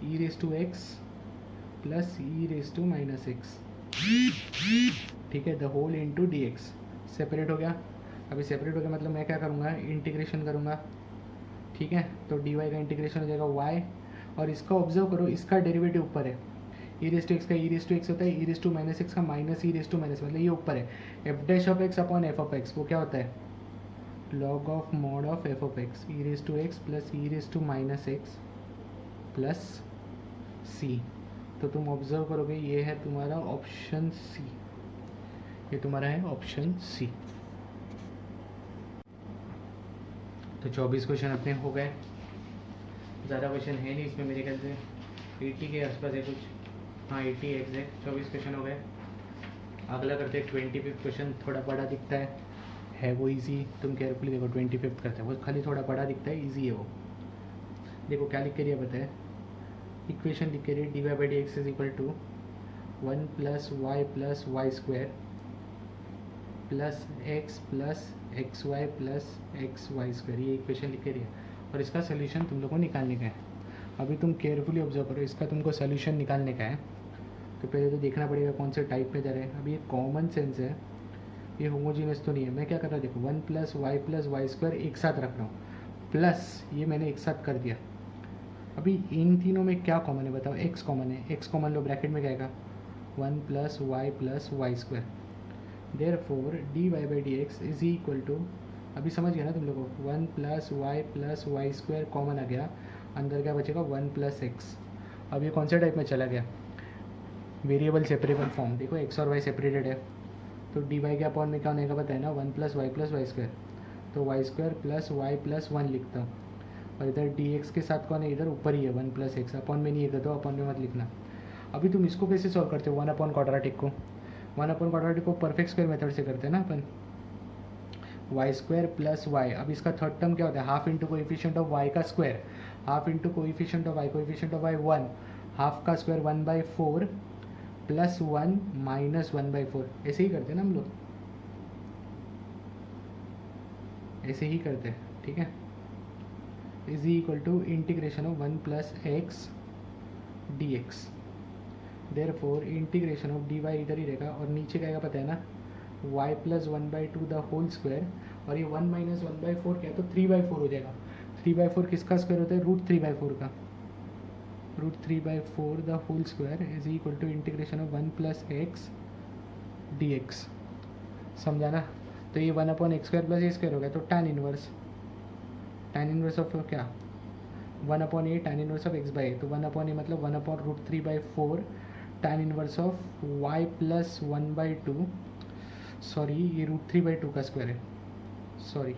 e raise to x plus e raise to minus x, ठीक है, the whole into d x. Separate हो गया, अभी सेपरेट हो गया मतलब मैं क्या करूँगा, इंटीग्रेशन करूँगा, ठीक है। तो डी वाई का इंटीग्रेशन हो जाएगा वाई, और इसका ऑब्जर्व करो, इसका डेरिवेटिव ऊपर है, ई रेज टू एक्स का ई रेज टू एक्स होता है, e raise to minus x का minus e raise to minus, मतलब ये ऊपर है। F dash of x upon f of x वो क्या होता है, log of mod of f of x, e raise to x plus e raise to minus x plus c. तो तुम ऑब्जर्व करोगे ये है तुम्हारा ऑप्शन सी, ये तुम्हारा है ऑप्शन सी। तो 24 क्वेश्चन अपने हो गए, ज़्यादा क्वेश्चन है नहीं इसमें, मेरे ख्याल से 80 के आसपास है कुछ, हाँ 80 एग्जैक्ट 24 क्वेश्चन हो गए। अगला करते हैं 25 क्वेश्चन, थोड़ा बड़ा दिखता है वो इजी, तुम केयरफुली देखो। 25 करते हैं वो खाली थोड़ा बड़ा दिखता है, इजी है वो। देखो क्या लिख के दिया पता है, इक्वेशन लिख के दिया d y by d x is equal to 1 plus y square plus x y plus x y square, ये इक्वेशन लिख के दिया और इसका सोल्यूशन तुम लोग को निकालने का है। अभी तुम केयरफुली ऑब्जर्व करो, इसका तुमको सोल्यूशन निकालने का है तो पहले तो देखना पड़ेगा कौन से टाइप में जा रहे हैं। अभी ये कॉमन सेंस है, ये होमोजीनियस तो नहीं है। मैं क्या कर रहा हूँ देखो, 1 प्लस वाई स्क्वायर एक साथ रख रहा हूँ, प्लस ये मैंने एक साथ कर दिया। अभी इन तीनों में क्या कॉमन है बताओ, एक्स कॉमन है, एक्स कॉमन लो, ब्रैकेट में क्या आएगा 1 plus y square, therefore d y by d x is equal to, अभी समझ गया ना तुम लोगों को, 1 प्लस वाई स्क्वायर कॉमन आ गया, अंदर क्या बचेगा 1 प्लस एक्स। अब ये कौन से टाइप में चला गया, वेरिएबल सेपरेबल फॉर्म। देखो एक्स और वाई सेपरेटेड है तो डी वाई के अपॉन में क्या होने का पता है ना, 1 प्लस वाई स्क्वायर, तो y square plus y plus 1 लिखता हूँ, और इधर डी एक्स के साथ कौन है, इधर ऊपर ही है 1 प्लस एक्स, अपॉन में नहीं है तो अपॉन में मत लिखना। अभी तुम इसको कैसे सॉल्व करते हो, 1 अपॉन क्वाड्रेटिक को, 1 अपॉन क्वाड्रेटिक को परफेक्ट स्क्वायर मेथड से करते हैं ना अपन, वाई स्क्वायर प्लस वाई। अब इसका थर्ड टर्म क्या होता है, half into coefficient of y का square, half into coefficient of y 1, half का स्क्वायर 1/4 प्लस 1 माइनस 1/4, ऐसे ही करते हैं ना हम लोग, ऐसे ही करते हैं, ठीक है। Is equal to integration of 1 plus x d x, therefore integration of d y इधर ही रहेगा और नीचे का आएगा पता है ना, y plus 1/2 the whole square, और ये 1 माइनस 1/4 क्या है तो 3/4 हो जाएगा। 3/4 किसका स्क्वायर होता है, √3/4 का, √3/4 the whole square is equal to integration of 1 plus x d x, समझा ना। तो ये 1 upon x square plus a square हो गया, तो tan इनवर्स ऑफ क्या, 1 upon a tan inverse of x by a, तो 1 अपॉन ए मतलब 1 upon √3/4 tan inverse of y plus 1/2, sorry ये √3/2 का स्क्वायर है, सॉरी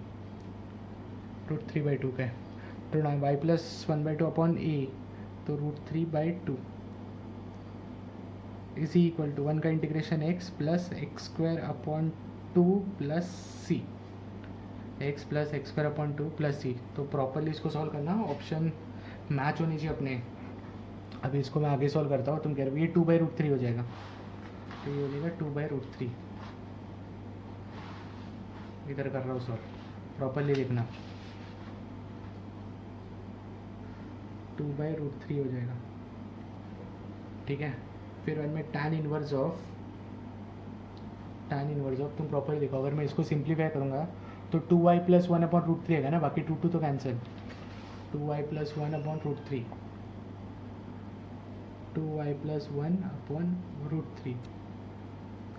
√3/2 का है, तो ना y प्लस 1/2 अपॉन a, तो √3/2 इज इक्वल टू 1 का integration x plus x² upon 2 plus c, x plus x² upon 2 plus c. तो प्रॉपरली इसको सॉल्व करना, ऑप्शन मैच होनी चाहिए अपने। अभी इसको मैं आगे सॉल्व करता हूँ, तुम कह रहे हो ये 2/√3 हो जाएगा, तो ये हो जाएगा 2/√3। इधर कर रहा हूँ सॉल्व, प्रॉपरली लिखना, 2/√3 हो जाएगा, ठीक है। फिर वन में tan इनवर्स ऑफ तुम प्रॉपरली देखो, अगर मैं इसको सिंप्लीफाई करूँगा तो 2y प्लस 1 अपॉन √3 है ना, बाकी 2 तो cancel, 2y plus 1 upon √3, 2y plus 1 upon √3,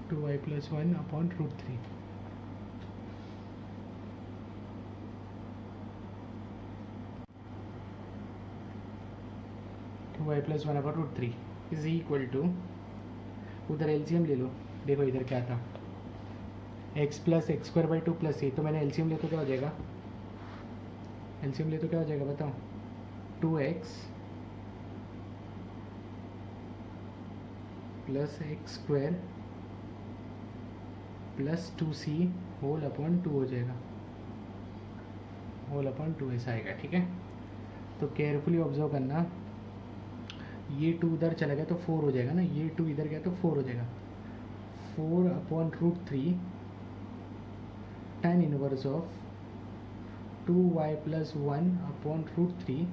2y plus 1 upon √3, y plus 1 upon √3 is equal to, उधर एलसीएम ले लो, देखो इधर क्या था, x plus x²/2 plus c, तो मैंने एलसीएम ले तो क्या हो जाएगा, एलसीएम ले तो क्या हो जाएगा बताओ, 2x plus x² plus 2c whole upon 2 हो जाएगा, होल अपॉन 2 ऐसा आएगा, ठीक है। तो केयरफुली ऑब्जर्व करना, ये 2 उधर चला गया तो 4 हो जाएगा ना, ये 2 इधर गया तो 4 हो जाएगा, 4 upon √3 tan inverse of 2y plus 1 upon √3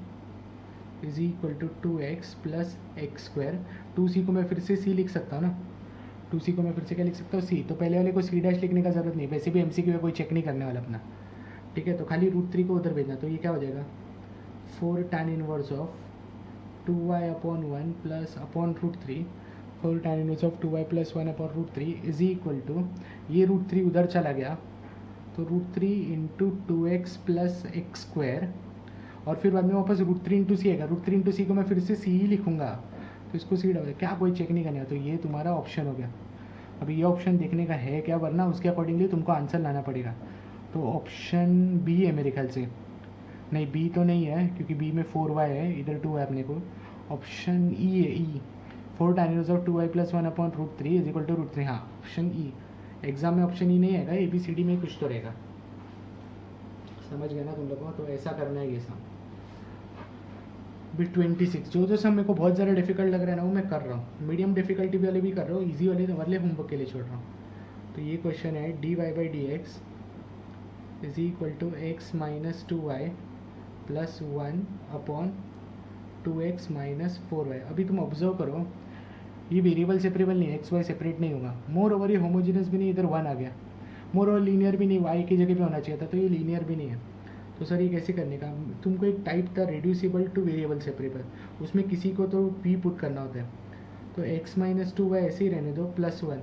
is equal to 2x plus x²। 2c को मैं फिर से c लिख सकता हूँ ना, 2c को मैं फिर से क्या लिख सकता हूँ, c। तो पहले वाले को c' लिखने का ज़रूरत नहीं, वैसे भी MCQ में कोई चेक नहीं करने वाला अपना, ठीक है। तो खाली √3 को उधर भेजना, तो ये क्या हो जाएगा, 4 tan inverse of 2y upon 1 plus upon √3, 4 tan inverse of 2y plus 1 upon √3 is equal to, ये √3 उधर चला गया तो √3 इंटू 2x प्लस x², और फिर बाद में वापस √3 इंटू सी आएगा, √3 इंटू सी को मैं फिर से सी ही लिखूंगा, तो इसको सी डबल, क्या कोई चेक नहीं करना, तो ये तुम्हारा ऑप्शन हो गया। अभी ये ऑप्शन देखने का है क्या, वरना उसके अकॉर्डिंगली तुमको आंसर लाना पड़ेगा। तो ऑप्शन बी है मेरे ख्याल से, नहीं बी तो नहीं है क्योंकि बी में 4y है, इधर 2 है अपने को, ऑप्शन ई है, E, 4 tan inverse of 2y plus 1 upon √3 is equal to √3, हाँ ऑप्शन ई। एग्जाम में ऑप्शन ई नहीं आएगा, ABCD में कुछ तो रहेगा, समझ गए ना तुम लोगों को। तो ऐसा करना है ये सम। भी 26 जो सम मेरे को बहुत ज़्यादा डिफिकल्ट लग रहा है ना वो मैं कर रहा हूँ, मीडियम डिफिकल्टी वाले भी कर रहा हूँ, ईजी वाले होमवर्क के लिए छोड़ रहा हूँ। तो ये क्वेश्चन है dy/dx is equal to x minus 2y plus 1 upon 2x minus 4y। अभी तुम ऑब्जर्व करो, ये वेरिएबल सेपरेबल नहीं है, एक्स वाई सेपरेट नहीं होगा, मोर ओवर ये होमोजीनियस भी नहीं, इधर 1 आ गया, मोर ओवर लीनियर भी नहीं, y की जगह पे होना चाहिए था, तो ये लीनियर भी नहीं है। तो सर ये कैसे करने का, तुमको एक टाइप था रेड्यूसिबल टू वेरिएबल सेपरेबल, उसमें किसी को तो p पुट करना होता है, तो x माइनस 2y ऐसे ही रहने दो प्लस 1,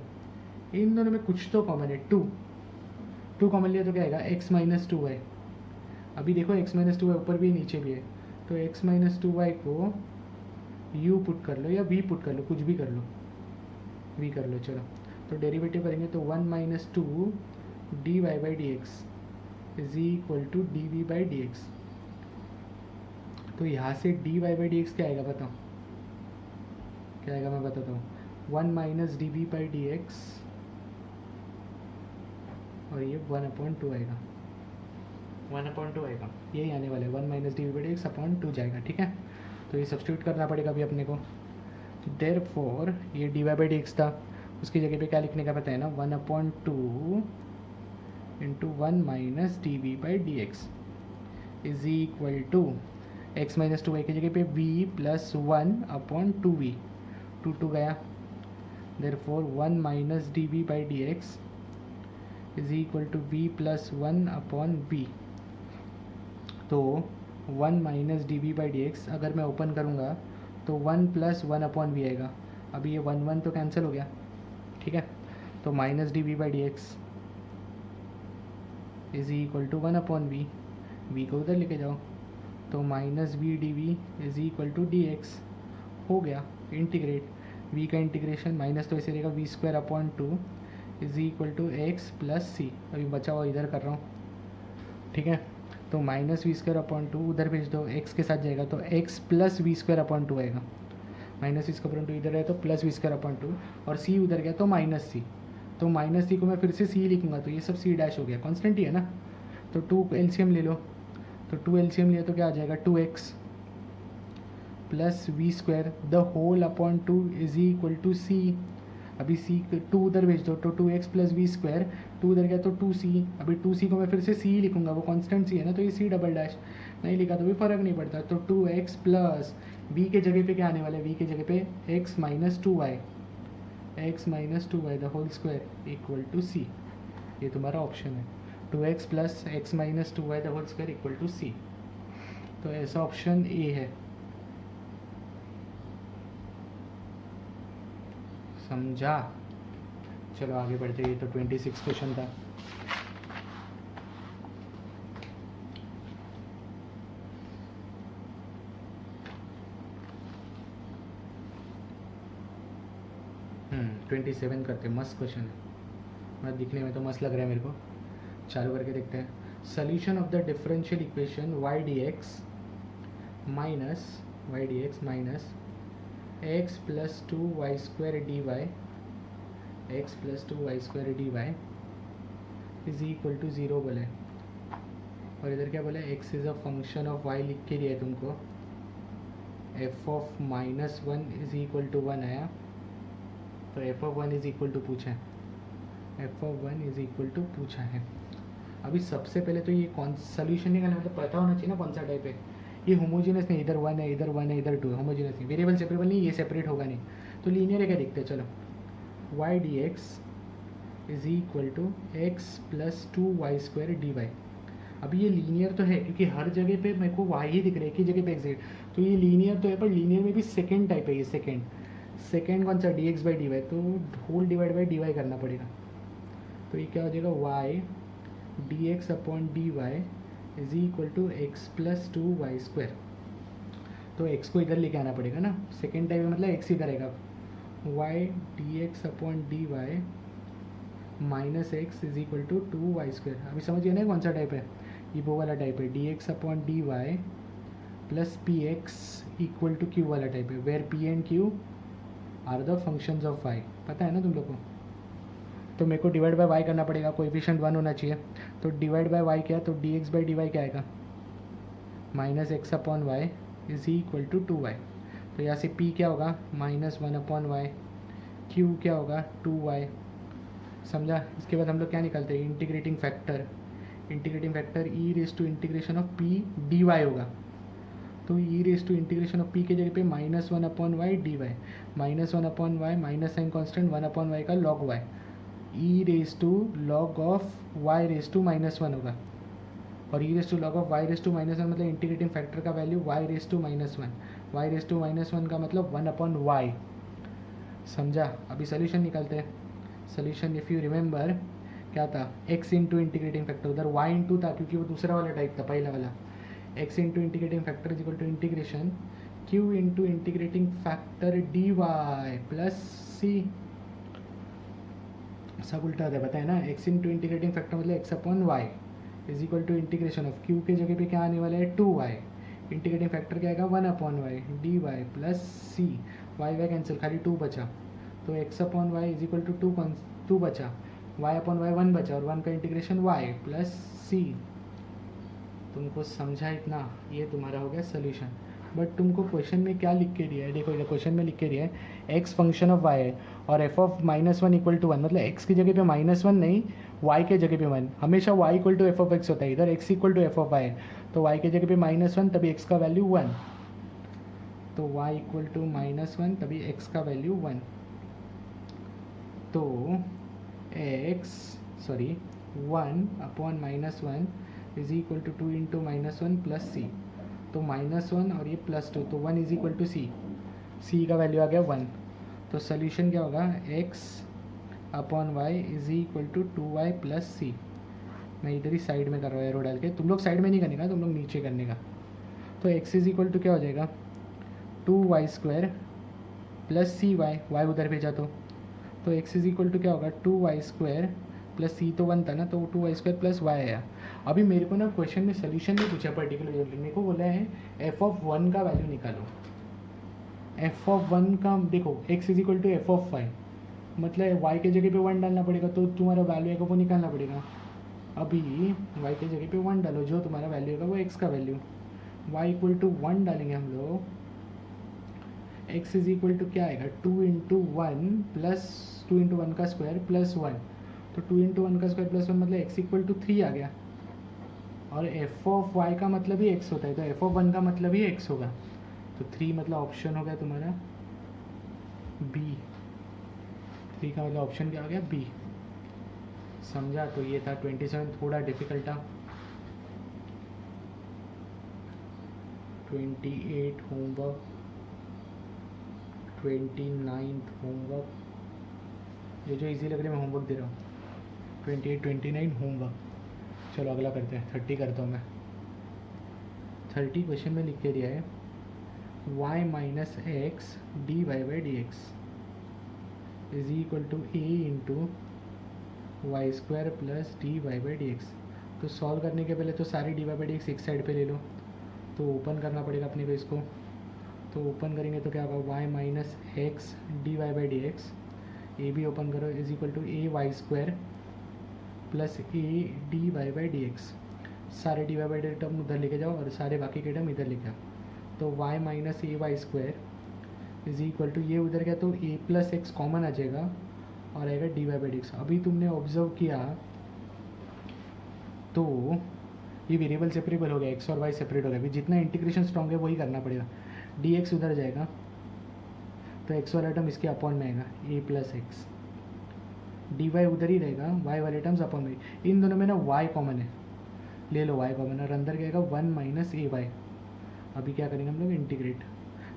इन दोनों में कुछ तो कॉमन है, 2 कॉमन लिया तो क्या आएगा x माइनस 2y। अभी देखो x माइनस 2y ऊपर भी नीचे भी है, तो x माइनस 2y को u पुट कर लो या v पुट कर लो, कुछ भी कर लो, v कर लो, चलो। तो डेरिवेटिव करेंगे तो 1 minus 2 dy/dx is equal to dv/dx। तो यहाँ से dy/dx क्या आएगा बताओ, क्या आएगा मैं बताता हूँ, 1 माइनस dv/dx और ये 1/2 आएगा, 1/2 आएगा, यही आने वाला है, 1 माइनस dv/dx अपॉन 2 जाएगा, ठीक है। तो ये सब्स्टिट्यूट करना पड़ेगा अभी अपने को, देयरफॉर ये dy/dx था, उसकी जगह पे क्या लिखने का पता है ना, 1/2 into 1 minus dv/dx is equal to x minus 2y की जगह पे v प्लस 1 अपॉन 2v, 2 गया, therefore 1 minus dv/dx is equal to v plus 1 upon v। तो 1 माइनस dv/dx अगर मैं ओपन करूँगा तो 1 प्लस 1 अपॉन v आएगा, अभी ये 1 तो कैंसिल हो गया, ठीक है। तो minus dv/dx is equal to 1 upon v को उधर लेके जाओ, तो minus v dv is equal to dx हो गया इंटीग्रेट, वी का इंटीग्रेशन माइनस तो ऐसे रहेगा v square upon two is equal to x plus c, अभी बचा हुआ इधर कर रहा हूँ, ठीक है। तो minus v square upon two उधर भेज दो, एक्स के साथ जाएगा तो x plus v square upon two आएगा, minus v square upon two इधर है तो plus v square upon two, और सी उधर गया तो माइनस सी, तो माइनस सी को मैं फिर से सी लिखूंगा तो ये सब सी डैश हो गया, कॉन्स्टेंट ही है ना। तो टू एलसीएम ले लो, तो टू एलसीएम लिया तो क्या आ जाएगा, two x plus v square the whole upon two is equal to c. अभी सी टू उधर भेज दो तो two x plus v square, two उधर गया तो टू सी, अभी टू सी को मैं फिर से सी लिखूंगा, वो कांस्टेंट सी है ना, तो ये सी डबल डैश, नहीं लिखा तो भी फ़र्क नहीं पड़ता। तो टू एक्स प्लस वी के जगह पे क्या आने वाला है, वी के जगह पे x minus two y, x minus two y the whole square equal to c, ये तुम्हारा ऑप्शन है, two x plus x minus two y the whole square equal to c. तो ऐसा ऑप्शन ए है, समझा। चलो आगे बढ़ते, ये तो 26 क्वेश्चन था। हम्म, 27 करते, मस्त क्वेश्चन है, मतलब दिखने में तो मस्त लग रहा है मेरे को। चालू करके देखते हैं। Solution of the differential equation y d x minus x plus two y square d y, x plus two y square d y is equal to zero बोले, और इधर क्या बोले, x is a function of y लिख के दिया है तुमको, f of minus one is equal to one आया, तो f of one is equal to पूछा है, f of one is equal to पूछा है। अभी सबसे पहले तो ये कौन सोल्यूशन निकालना, मतलब पता होना चाहिए ना कौन सा टाइप है, ये होमोजीनियस नहीं, इधर वन है इधर वन है इधर टू है, होमोजीनियस नहीं, वेरिएबल सेपरेबल नहीं, ये सेपरेट होगा नहीं, तो लीनियर है क्या देखते हैं। चलो y d x is equal to x plus two y square d y. अभी ये लीनियर तो है क्योंकि हर जगह पे मेरे को वाई ही दिख रहा है, एक ही जगह पे एग्जैक्ट, तो ये लीनियर तो है, पर लीनियर में भी सेकेंड टाइप है, ये सेकेंड कौन सा, d x by d y, तो whole divide by d y करना पड़ेगा, तो ये क्या हो जाएगा, y d x upon d y is equal to x plus two y square, तो एक्स को इधर लेके आना पड़ेगा ना, सेकेंड टाइप में मतलब एक्स इधर आएगा, y d x upon d y minus x is equal to two y square. अभी समझिए ना कौन सा टाइप है, ये वो वाला टाइप है, d x upon d y plus p x equal to q वाला टाइप है, where p and q are the functions of y, पता है ना तुम लोग को। तो मेरे को डिवाइड बाय वाई करना पड़ेगा, कोएफिशिएंट वन होना चाहिए, तो डिवाइड बाय वाई क्या, तो d x by d y क्या आएगा, minus x upon y is equal to two y, तो यहाँ से पी क्या होगा, minus one upon y, q क्या होगा, टू वाई, समझा। इसके बाद हम लोग क्या निकालते हैं, integrating factor e raise to integration of p d y होगा, तो e raise to integration of p के जगह पे minus one upon y d y, minus one upon y minus sign constant one upon y का log y, e raise to log of y raise to minus one होगा, और e raise to log of y raise to minus one मतलब integrating factor का value y raise to minus one, y raise to minus one का मतलब one upon Y, समझा। अभी solution निकालते हैं। सोल्यूशन इफ़ यू रिमेंबर क्या था, एक्स इंटू इंटीग्रेटिंग फैक्टर, उधर वाई इंटू था क्योंकि वो दूसरा वाला टाइप था, पहला वाला, x into integrating factor is equal to integration q into integrating factor d y plus c, सब उल्टा होता है बताए ना, एक्स इंटू इंटीग्रेटिंग फैक्टर मतलब x upon y is equal to integration of q के जगह पे क्या आने वाला है, टू वाई, इंटीग्रेटिंग फैक्टर क्या आएगा, one upon y d y plus c, y y cancel, खाली टू बचा, तो x upon y is equal to two बचा, वाई अपॉन वाई वन बचा, और वन का इंटीग्रेशन वाई प्लस सी, तुमको समझा इतना, ये तुम्हारा हो गया सोल्यूशन। बट तुमको क्वेश्चन में क्या लिख के दिया है, देखो क्वेश्चन में लिख के दिया है एक्स फंक्शन ऑफ वाई है और f of minus one equal to one, मतलब एक्स की जगह पे माइनस वन नहीं, वाई के जगह पे वन, हमेशा y equal to f of x होता है, इधर x equal to f of y, तो वाई के जगह पे माइनस वन तभी एक्स का वैल्यू वन, तो y equal to minus one तभी एक्स का वैल्यू वन, तो one upon minus one is equal to two into minus one plus c, तो माइनस वन और ये प्लस टू, तो one is equal to c का value आ गया वन, तो सोल्यूशन क्या होगा, x upon y is equal to two y plus c. मैं इधर ही साइड में कर रहा हूँ एरो डाल के, तुम लोग साइड में नहीं करने का, तुम लोग नीचे करने का, तो एक्स इज इक्वल टू क्या हो जाएगा, two y square plus c y, y उधर भेजा तो एक्स इज इक्वल टू क्या होगा 2y² प्लस सी तो 1 था ना, तो 2y² प्लस वाई आया। अभी मेरे को ना क्वेश्चन में सोल्यूशन नहीं पूछा पर्टिकुलर, मेरे को बोला है f(1) का वैल्यू निकालो। f(1) का देखो x is equal to f(5), मतलब y के जगह पे 1 डालना पड़ेगा, तो तुम्हारा वैल्यू है वो निकालना पड़ेगा। अभी y के जगह पे 1 डालो, जो तुम्हारा वैल्यू होगा वो x का वैल्यू, y इक्वल टू 1 डालेंगे हम लोग, x इज इक्वल टू क्या आएगा 2 × 1 प्लस 2 × 1 का स्क्वायर प्लस 1, तो 2 × 1 का स्क्वायर प्लस 1 मतलब x इक्वल टू 3 आ गया। और f(y) का मतलब ही x होता है, तो f(1) का मतलब ही x होगा, तो 3 मतलब ऑप्शन हो गया तुम्हारा B। 3 का मतलब ऑप्शन क्या हो गया B। समझा? तो ये था 27, थोड़ा डिफिकल्ट था। 28 होमवर्क, 29 होमवर्क, जो इजी लग रहा है मैं होमवर्क दे रहा हूँ। 28 29 होमवर्क। चलो अगला करते हैं, 30 करता हूँ मैं। 30 क्वेश्चन में लिख के दिया है y minus x d y by d x is equal to a into y square plus d y by d x. तो सॉल्व करने के पहले तो सारी d y by d x एक साइड पे ले लो, तो ओपन करना पड़ेगा अपने को इसको। तो ओपन करेंगे तो क्या होगा y minus x d y by d x, a भी ओपन करो, is equal to a y square plus a d y by d x. सारे d y by d term उधर लेके जाओ और सारे बाकी के टर्म इधर लेके आओ, तो y minus a y square is equal to ये उधर गया तो a प्लस एक्स कॉमन आ जाएगा और आएगा d y by d x. अभी तुमने ऑब्जर्व किया तो ये वेरिएबल सेपरेबल हो गया, x और y सेपरेट हो गया। अभी जितना इंटीग्रेशन स्ट्रॉन्ग है वही करना पड़ेगा। डी एक्स उधर जाएगा तो x वाला टर्म इसके अपॉन में आएगा a plus x, d y उधर ही रहेगा, y वाले टर्म्स अपॉन में। इन दोनों में ना y कॉमन है, ले लो y कॉमन, और अंदर क्या आएगा 1 माइनस ए वाई। अभी क्या करेंगे हम लोग इंटीग्रेट।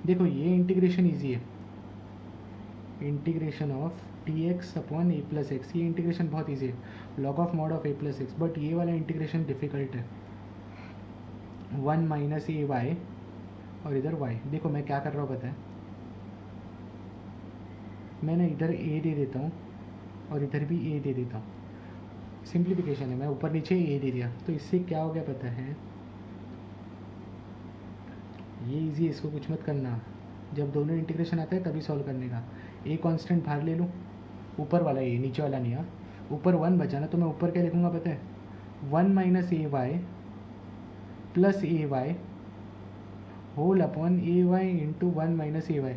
देखो ये इंटीग्रेशन इजी है, integration of T x upon a plus x, ये इंटीग्रेशन बहुत इजी है, log of mod of a plus x. But ये वाला इंटीग्रेशन डिफिकल्ट है, 1 माइनस ए वाई और इधर y। देखो मैं क्या कर रहा हूँ पता है, मैं ना इधर a दे देता हूँ और इधर भी a दे देता हूँ। सिंप्लीफिकेशन है, मैं ऊपर नीचे a दे दिया, तो इससे क्या हो गया पता है, ये इजी है, इसको कुछ मत करना। जब दोनों इंटीग्रेशन आता है तभी सॉल्व करने का। ए कांस्टेंट बाहर ले लूँ, ऊपर वाला ए, नीचे वाला नहीं। ऊपर 1 बचा ना, तो मैं ऊपर क्या लिखूँगा पता है, 1 minus a Y plus A Y whole upon a Y into 1 minus a Y.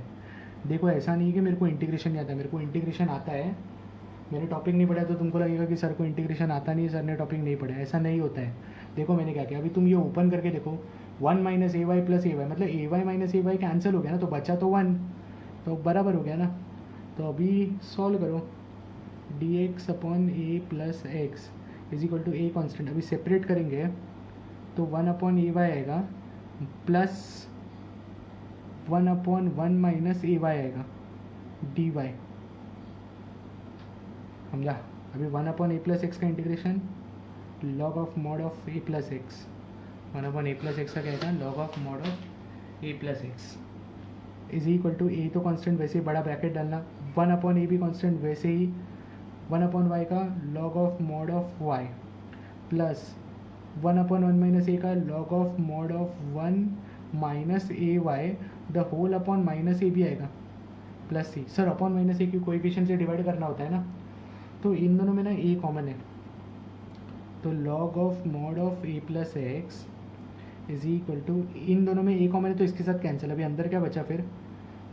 देखो ऐसा नहीं है कि मेरे को इंटीग्रेशन नहीं आता, मेरे को इंटीग्रेशन आता है। मैंने टॉपिक नहीं पढ़ा तो तुमको लगेगा कि सर को इंटीग्रेशन आता नहीं है, सर ने टॉपिक नहीं पढ़ा। ऐसा नहीं होता है। देखो मैंने क्या किया, अभी तुम ये ओपन करके देखो, 1 minus a Y plus A Y, मतलब ए Y minus a Y cancel हो गया ना, तो बचा तो 1, तो बराबर हो गया ना। तो अभी सॉल्व करो, d x upon a plus x is equal to a constant. अभी सेपरेट करेंगे तो 1 अपॉन ए वाई आएगा plus 1 upon 1 minus a y आएगा डी वाई। समझा? अभी 1 अपॉन ए प्लस एक्स का integration log of mod of a plus x, 1 upon a plus x का क्या आएगा log of mod of a plus x is equal to a तो constant वैसे ही बड़ा ब्रैकेट डालना, 1 अपॉन ए भी कांस्टेंट वैसे ही 1 अपॉन वाई का log of mod of y plus 1 upon 1 minus a का log of mod of 1 minus a y the whole upon minus a भी आएगा plus c. Sir upon minus a की coefficient से divide करना होता है ना, तो इन दोनों में ना ए कॉमन है, तो log of mod of a plus x is equal to, इन दोनों में ए कॉमन है तो इसके साथ कैंसिल। अभी अंदर क्या बचा फिर,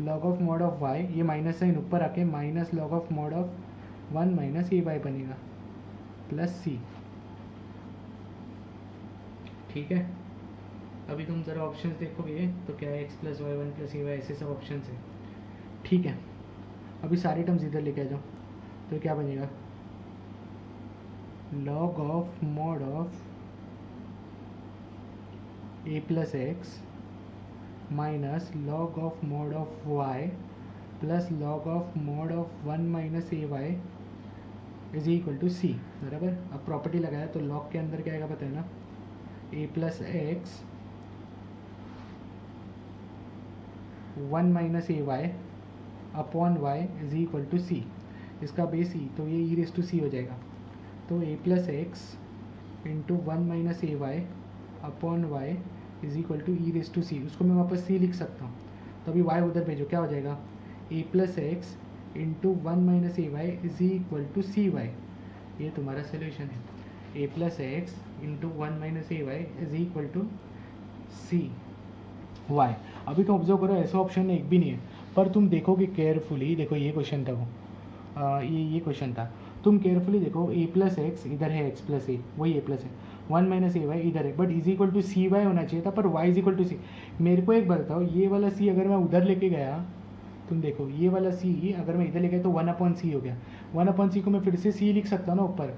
log of mod of y, ये माइनस साइन ऊपर आके minus log of mod of 1 minus a y बनेगा प्लस सी। ठीक है? अभी तुम ज़रा ऑप्शंस देखोगे तो क्या है, एक्स प्लस वाई 1 प्लस ए वाई, ऐसे सब ऑप्शंस है। ठीक है, अभी सारे टर्म्स इधर लेके आ जाओ, तो क्या बनेगा, log of mod of a plus x minus log of mod of y plus log of mod of 1 minus a y is equal to c. बराबर? अब प्रॉपर्टी लगाया तो लॉग के अंदर क्या आएगा पता है ना, a plus x 1 minus a y upon y is equal to c, इसका बेस ई, तो ये ई रेस टू सी हो जाएगा। तो a plus x into 1 minus a y upon y is equal to e raise to c, उसको मैं वापस सी लिख सकता हूँ। तो अभी वाई उधर भेजो, क्या हो जाएगा, a plus x into 1 minus a y is equal to c y. ये तुम्हारा सोल्यूशन है, a plus x into 1 minus a y is equal to c y. अभी तो ऑब्जर्व करो, ऐसा ऑप्शन एक भी नहीं है, पर तुम देखोगे केयरफुली, देखो ये क्वेश्चन था वो, ये क्वेश्चन था, तुम केयरफुली देखो, ए प्लस एक्स इधर है, एक्स प्लस ए वही ए प्लस है, 1 माइनस ए वाई इधर है, but is equal to c y होना चाहिए था, पर y is equal to c. मेरे को एक बात बताओ, ये वाला सी अगर मैं उधर लेके गया, तुम देखो ये वाला सी अगर मैं इधर लेके गया तो 1 अपॉन सी हो गया, 1 अपॉन सी को मैं फिर से सी लिख सकता हूँ ना ऊपर।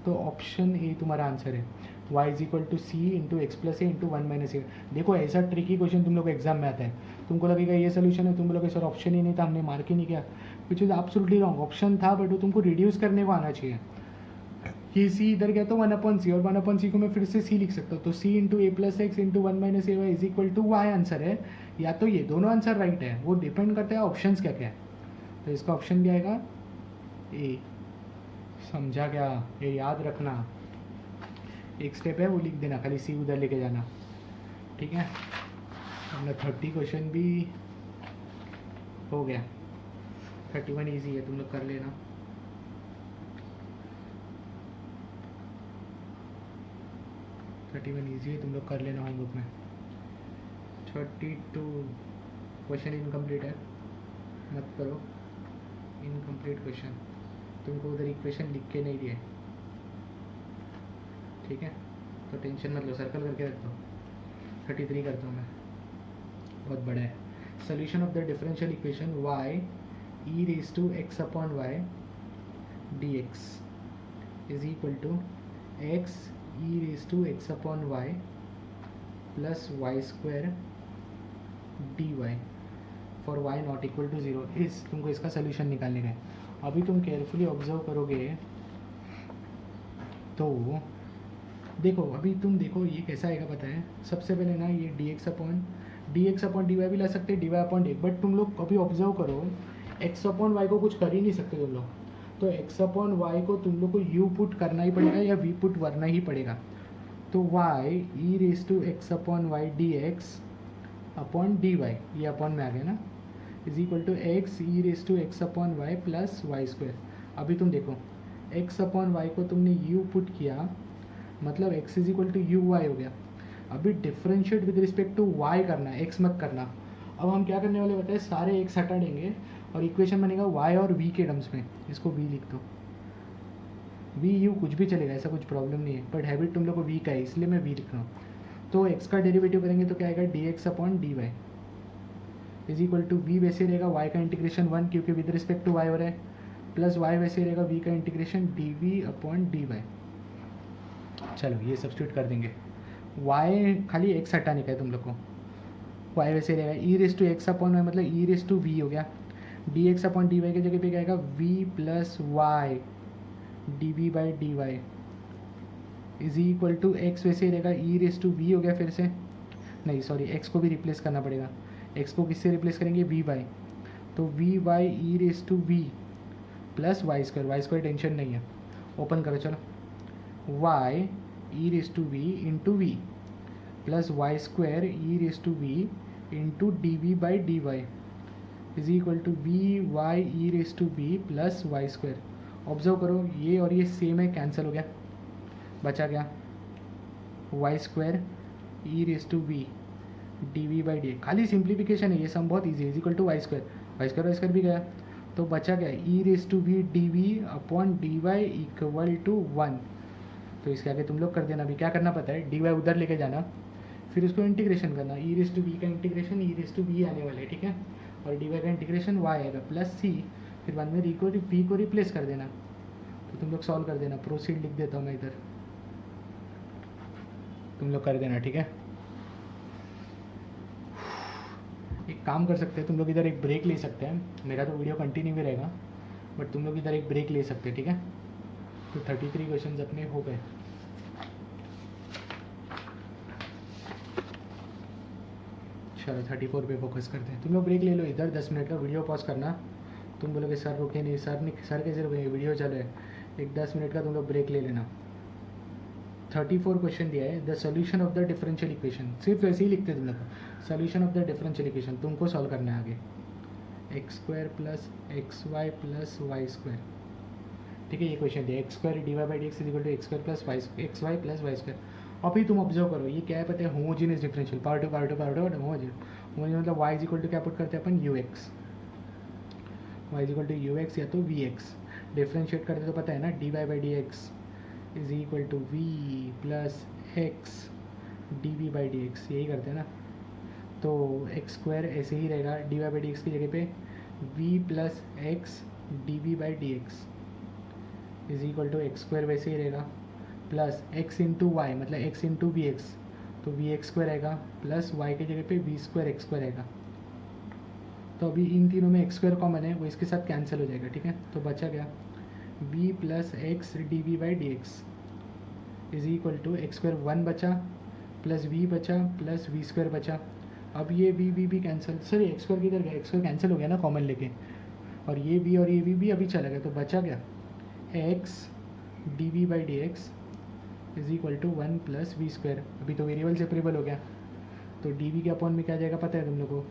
तो ऑप्शन ए तुम्हारा आंसर है, y is equal to c into x plus a into 1 minus a. देखो ऐसा ट्रिकी क्वेश्चन तुम लोग एग्जाम में आता है, तुमको लगेगा ये सोल्यूशन है, तुम बोलोगे सर ऑप्शन ही नहीं था, हमने मार्क ही नहीं किया, which is absolutely wrong. Option था बट वो तुमको रिड्यूस करने को आना चाहिए। ये सी इधर गया तो 1 अपॉन सी, और 1 अपॉन सी को मैं फिर से सी लिख सकता हूँ, तो c into a plus x into 1 minus a y is equal to y answer है। या तो ये दोनों आंसर राइट है, वो डिपेंड करता है ऑप्शन क्या क्या है। तो इसका ऑप्शन क्या आएगा, ए। समझा क्या, ये याद रखना, एक स्टेप है वो लिख देना, खाली सी उधर लेके जाना, ठीक है। अपना 30 क्वेश्चन भी हो गया, 31 इजी है, तुम लोग कर लेना। इजी है, तुम लोग कर लेना होमवर्क में। 32 क्वेश्चन इनकम्प्लीट है, मत करो इनकम्प्लीट क्वेश्चन, तुमको उधर इक्वेशन लिख के नहीं दिए, ठीक है, तो टेंशन मत लो, सर्कल करके रख दो। 33 करता हूँ मैं, बहुत बड़ा है। Solution of the differential equation y e raise to x upon y dx is equal to x e raise to x upon y plus y square d y for y not equal to 0। इस तुमको इसका solution निकालने का है। अभी तुम carefully observe करोगे तो देखो, अभी तुम देखो ये कैसा आएगा पता है। सबसे पहले ना ये dx अपॉन dy भी ला सकते हैं, dy अपॉन dx, बट तुम लोग अभी ऑब्जर्व करो, x अपॉन y को कुछ कर ही नहीं सकते तुम लोग, तो x अपॉन y को तुम लोग को u पुट करना ही पड़ेगा या v पुट करना ही पड़ेगा। तो y e raise to x upon y dx upon dy, ये अपॉन में आ गया ना, is equal to x e raise to x upon y plus y square. अभी तुम देखो x अपॉन वाई को तुमने u पुट किया, मतलब x is equal to u y हो गया। अभी differentiate with respect to y करना है, x मत करना। अब हम क्या करने वाले बताए, सारे x हटा देंगे और इक्वेशन बनेगा y और v के टर्म्स में। इसको v लिख दो, v u कुछ भी चलेगा, ऐसा कुछ प्रॉब्लम नहीं है, बट हैबिट तुम लोग को v का है इसलिए मैं v लिख रहा हूँ। तो x का डेरिवेटिव करेंगे तो क्या आएगा, dx upon dy is equal to v वैसे रहेगा y का इंटीग्रेशन 1 क्योंकि विद रिस्पेक्ट टू y हो रहा है, प्लस y वैसे रहेगा v का इंटीग्रेशन dv अपॉन dy। चलो ये सब्स्टिट्यूट कर देंगे, y खाली x हटाने का है तुम लोग को, y वैसे रहेगा e raise to x upon y, मतलब e रेज टू वी हो गया, dx अपॉन dy की जगह पे क्या आएगा, v plus y dv by dy is equal to x वैसे रहेगा, e रेज टू वी हो गया, फिर से नहीं सॉरी x को भी रिप्लेस करना पड़ेगा, x को किससे रिप्लेस करेंगे, v बाई, तो v by e raise to v plus y square tension नहीं है, ओपन करो चलो, y e raise to v into v plus y square e raise to v into d v by d y is equal to v y e raise to v plus y square. Observe करो ये और ये same है, cancel हो गया, बचा क्या, y square e raise to v d v by d, खाली सिंप्लीफिकेशन है, ये सम बहुत ईजी है, is equal to y square भी गया, तो बचा क्या, e raise to v d v upon d y equal to 1। तो इसके आगे तुम लोग कर देना, अभी क्या करना पता है, डी वाई उधर लेके जाना, फिर उसको इंटीग्रेशन करना, ई रेज टू वी का integration e raise to v आने वाला है, ठीक है, और डी वाई का इंटीग्रेशन वाई आएगा प्लस सी, फिर बाद में वी को रिप्लेस कर देना। तो तुम लोग सॉल्व कर देना, प्रोसीड लिख देता हूँ मैं इधर, तुम लोग कर देना, ठीक है। एक काम कर सकते हैं तुम लोग, इधर एक ब्रेक ले सकते हैं, मेरा तो वीडियो कंटिन्यू भी रहेगा, बट तुम लोग इधर एक ब्रेक ले सकते हैं, ठीक है। तो 33 क्वेश्चन अपने हो गए। चलो 34 पे फोकस करते हैं, तुम लोग ब्रेक ले लो इधर, 10 मिनट का वीडियो पॉज करना। तुम बोलोगे सर रुके नहीं, सर कैसे रुकेंगे, वीडियो चल रहा है, एक 10 मिनट का तुम लोग ब्रेक ले लेना। 34 क्वेश्चन दिया है, the solution of the differential equation, सिर्फ ऐसे ही लिखते तुम लोग, solution of the differential equation तुमको सॉल्व करना है आगे, x square plus x y plus y square, ठीक है, ये क्वेश्चन दिया, x square d y by d x equal to x square plus y x y plus y square. और फिर तुम ऑब्जर्व करो ये क्या है पता है, homogeneous differential, part two homogeneous मतलब वाई इज इक्वल टू क्या पुट करते हैं अपन, u x, y is equal to u x या तो वी एक्स, डिफ्रेंशिएट करते तो पता है ना, d y by d x is equal to v plus x d v by d x, यही करते हैं ना। तो एक्स स्क्वायर ऐसे ही रहेगा, d y by d x की जगह पे v plus x d v by d x is equal to x square वैसे ही रहेगा, प्लस एक्स इंटू वाई मतलब एक्स इंटू वी एक्स, तो वी एक्स स्क्वायर रहेगा, प्लस वाई की जगह पे वी स्क्वायर एक्स स्क्वायर रहेगा। तो अभी इन तीनों में एक्स स्क्वायर कॉमन है, वो इसके साथ कैंसिल हो जाएगा, ठीक है। तो बचा क्या, v plus x d v by d x is equal to x square 1 बचा, प्लस वी बचा, प्लस वी स्क्वायर बचा। अब ये वी भी कैंसिल, सर एक्स स्क्वायर किधर गया, एक्स स्क्वायर कैंसिल हो गया ना कॉमन लेके, और ये वी भी अभी चला गया, तो बचा क्या, x d v by d x is equal to 1 plus v square. अभी तो वेरिएबल सेपरेबल हो गया, तो डी वी के अपॉन में क्या जाएगा पता है तुम लोग को,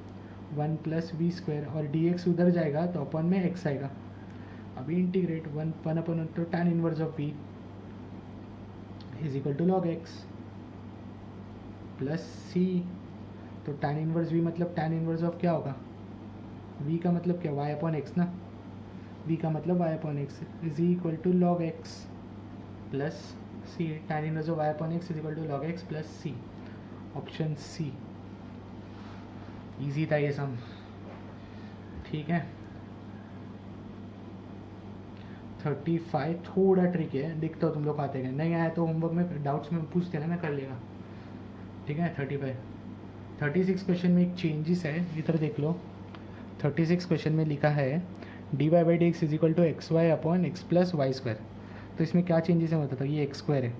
1 प्लस वी स्क्वायर, और डी एक्स उधर जाएगा तो अपॉन में एक्स आएगा। अभी इंटीग्रेट 1 अपॉन तो tan inverse of v is equal to log x plus c, तो tan इनवर्स वी मतलब tan इनवर्स ऑफ क्या होगा, v का मतलब क्या, y अपॉन एक्स ना, v का मतलब y upon x is equal to log x plus c, tan inverse of y upon x is equal to log x plus c, option C. Easy था ये सम, ठीक है। 35 थोड़ा ट्रिक है, देखता हो तुम लोग आते हैं, नहीं आया तो होमवर्क में डाउट्स में पूछते ना, मैं कर लेगा, ठीक है। 36 क्वेश्चन में एक चेंजेस है, इधर देख लो। 36 क्वेश्चन में लिखा है d y by d x is equal to x y upon x plus y square. तो इसमें क्या चेंजेस है बताता हूँ, ये एक्स स्क्वायर है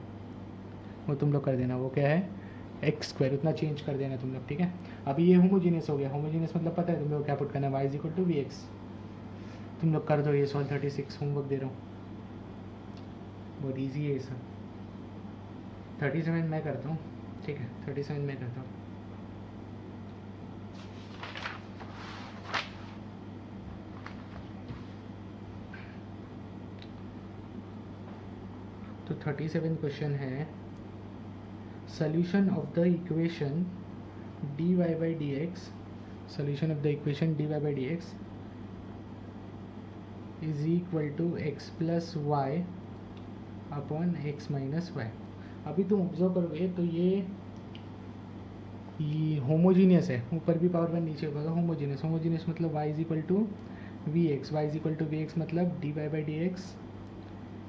वो तुम लोग कर देना, वो क्या है एक्स स्क्वायर, उतना चेंज कर देना तुम लोग, ठीक है। अभी ये होमोजीनियस हो गया, होमोजीनियस मतलब पता है तुम लोग क्या पुट करना है, y is equal to v x. तुम लोग कर दो ये सॉल्व, 36 होमवर्क दे रहा हूँ, बहुत ईजी है ये सब। 37 मैं करता हूँ, ठीक है, 37 मैं करता हूँ। तो 37 क्वेश्चन है, solution of the equation d y by d x, solution of the equation d y by d x is equal to x plus y upon x minus y. अभी तुम ऑब्जर्व करोगे तो ये होमोजीनियस है, ऊपर भी power one नीचे होगा, होमोजीनियस, होमोजीनियस मतलब y is equal to v x, y is equal to v x मतलब d y by d x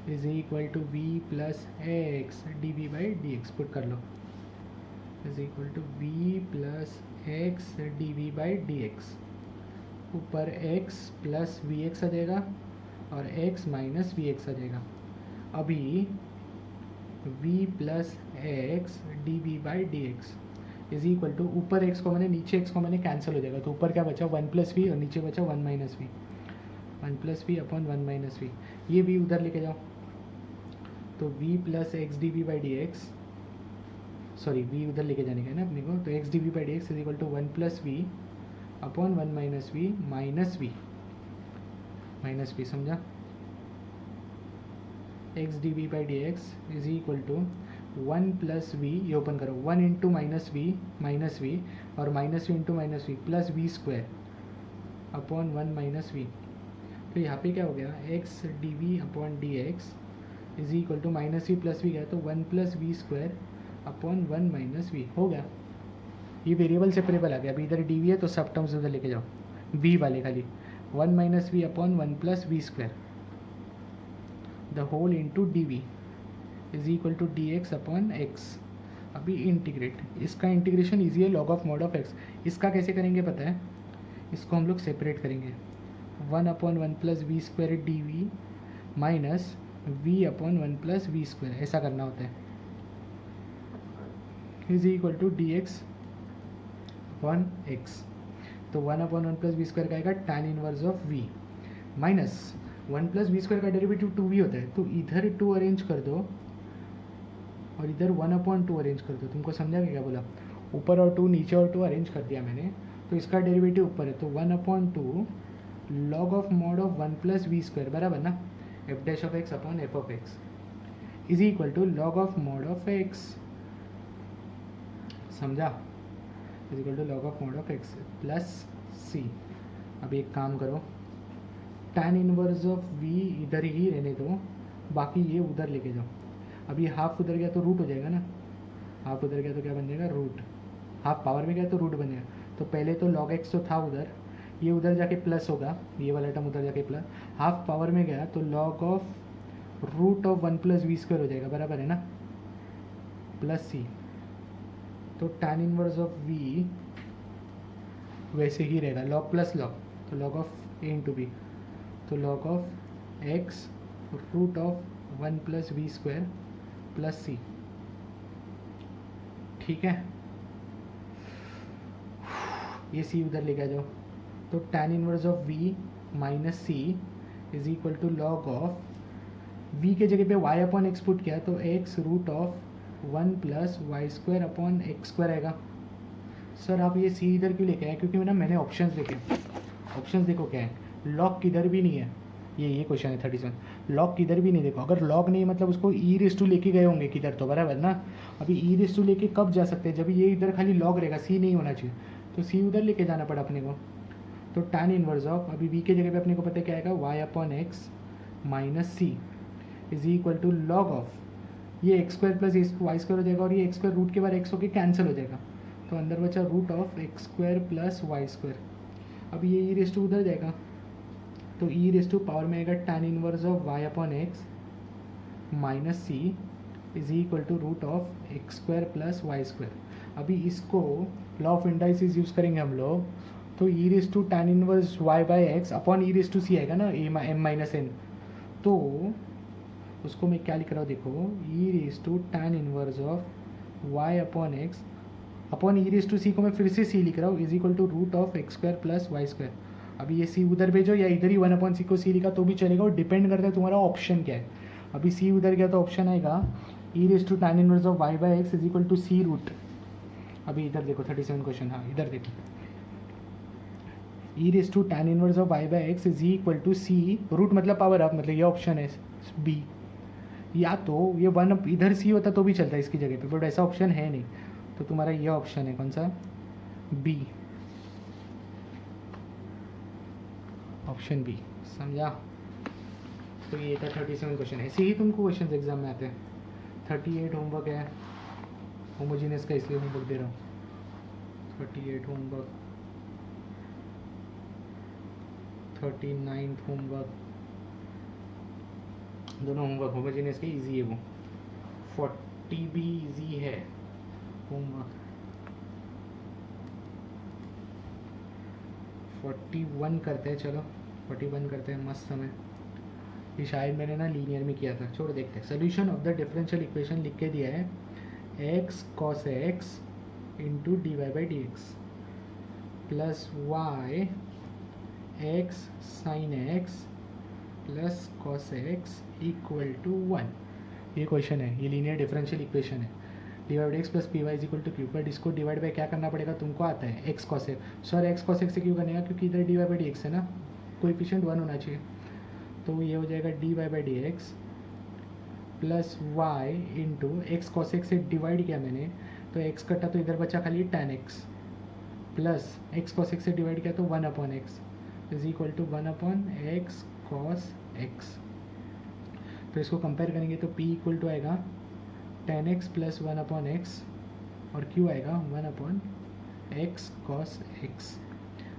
is equal to v plus x d v by d x, put कर लो, is equal to v plus x d v by d x, ऊपर x plus v x आ जाएगा और x minus v x आ जाएगा। अभी v plus x d v by d x is equal to, ऊपर एक्स को मैंने नीचे एक्स को मैंने कैंसिल हो जाएगा, तो ऊपर क्या बचा 1 प्लस वी और नीचे बचा 1 minus v, 1 plus v upon 1 minus v, ये v उधर लेके जाओ, तो v plus x d v by d x, sorry v उधर लेके जाने का है ना अपने को, तो x d v by d x is equal to 1 plus v upon 1 minus v minus v, समझा। X d v by d x is equal to 1 plus v, ये ओपन करो, 1 इंटू माइनस वी और minus v into minus v plus v square upon 1 minus v. तो यहाँ पे क्या हो गया, x d v upon d x is equal to minus v plus v गया तो 1 plus v square upon 1 minus v हो गया। ये वेरिएबल सेपरेबल आ गया, अभी इधर डी वी है तो सब टर्म्स उधर लेके जाओ, वी वाले खाली 1 minus v upon 1 plus v square the whole into d v is equal to d x upon x. अभी इंटीग्रेट, इसका इंटीग्रेशन ईजी है, log of mod of x. इसका कैसे करेंगे पता है, इसको हम लोग सेपरेट करेंगे, 1 upon 1 plus v square d v minus v upon 1 plus v square, ऐसा करना होता है, is equal to d x upon x. तो 1 अपॉन 1 प्लस वी स्क्वायर का आएगा tan inverse of v, minus 1+v² का डेरिवेटिव 2v होता है, तो इधर 2 अरेंज कर दो और इधर 1/2 अरेंज कर दो। तुमको समझा क्या बोला? ऊपर और 2, नीचे और 2 अरेंज कर दिया मैंने, तो इसका डेरिवेटिव ऊपर है, तो 1/2 log of mod of 1+v² बराबर ना f' upon f(x) is equal to log of mod of x। समझा? Is equal to log of mod of x plus c। अब एक काम करो, tan इनवर्स ऑफ v इधर ही रहने दो, बाकी ये उधर लेके जाओ। अब ये हाफ उधर गया तो रूट हो जाएगा ना, हाफ उधर गया तो क्या बन जाएगा? रूट। हाफ पावर में गया तो रूट बनेगा। तो पहले तो log x तो था उधर, ये उधर जाके प्लस होगा, ये वाला टर्म उधर जाके प्लस, हाफ पावर में गया तो log of root of 1+v² हो जाएगा, बराबर है ना, प्लस c। तो tan इनवर्स ऑफ v वैसे ही रहेगा, log प्लस log, तो log of a into b, तो log of x root of 1+v² plus c। ठीक है, ये c उधर लेके आ जाओ, तो tan inverse of v minus c is equal to log of v के जगह पे y अपॉन एक्स पुट किया तो x root of 1+y² upon x² आएगा। सर आप ये c इधर क्यों लेके आए? क्योंकि मैंने ऑप्शंस देखे, ऑप्शंस देखो क्या है, लॉग किधर भी नहीं है, ये क्वेश्चन है 37, लॉग किधर भी नहीं। देखो अगर लॉग नहीं मतलब उसको e लेके गए होंगे किधर, तो बराबर ना। अभी e लेके कब जा सकते हैं? जब ये इधर खाली लॉग रहेगा, c नहीं होना चाहिए, तो c उधर लेके जाना पड़ा अपने को। तो tan इनवर्स ऑफ, अभी v के जगह पे अपने को पता है क्या आएगा, y upon x minus c is equal to log of, ये x² प्लस y² हो जाएगा और ये x² रूट के बाद x होके कैंसिल हो जाएगा, तो अंदर बचा root of x² plus y²। अब ये e उधर जाएगा, तो e पावर में आएगा tan inverse of y upon x minus c is equal to root of x² plus y²। अभी इसको लॉ ऑफ इंडाइसिस यूज़ करेंगे हम लोग, तो e tan inverse y by x upon e आएगा ना, m माइनस n। तो उसको मैं क्या लिख रहा हूँ देखो, e tan inverse of y upon x upon e को मैं फिर से c लिख रहा हूँ is equal to root of x² plus y²। अभी ये c उधर भेजो या इधर ही 1/c को c लिखा तो भी चलेगा, और डिपेंड करता है तुम्हारा ऑप्शन क्या है। अभी c उधर गया तो ऑप्शन आएगा e tan inverse of y by x is equal to c root. अभी इधर देखो 37 क्वेश्चन, हाँ इधर देखो, e tan inverse of y by x is equal to c root, मतलब पावर अप, मतलब ये ऑप्शन है b। या तो ये 1 इधर c होता तो भी चलता है इसकी जगह पे, बट ऐसा ऑप्शन है नहीं, तो तुम्हारा ये ऑप्शन है कौन सा, b, ऑप्शन बी। समझा? तो ये था 37 क्वेश्चन, ऐसे ही तुमको क्वेश्चन एग्जाम में आते हैं। 38 होमवर्क है, होमोजीनियस का इसलिए होमवर्क दे रहा हूँ, 38 होमवर्क, 39 होमवर्क, दोनों होमवर्क होमोजीनियस के इजी है वो, 40 भी इजी है होमवर्क। 41 करते हैं, चलो 41 करते हैं, मस्त समय। ये शायद मैंने ना लीनियर में किया था, छोड़ देखते हैं। Solution of the differential equation लिख के दिया है, x cos x into d y by d x plus y x sine x plus cos x equal to 1। ये क्वेश्चन है, ये लीनियर डिफरेंशियल इक्वेशन है। D y by x plus p y is equal to q, but इसको divide by क्या करना पड़ेगा, तुमको आता है x cos x. Sir x cos x से क्यों करने का, क्योंकि इधर d y by d x है ना, कोएफिशिएंट 1 होना चाहिए, तो ये हो जाएगा d y by d x plus y into x cos x से डिवाइड किया मैंने, तो एक्स कटा तो इधर बचा खाली tan एक्स, प्लस एक्स कॉस एक्स से डिवाइड किया तो 1/x is equal to 1/x cos x. तो इसको कंपेयर करेंगे तो p इक्वल टू आएगा tan x प्लस 1/x और q आएगा 1/x कॉस एक्स।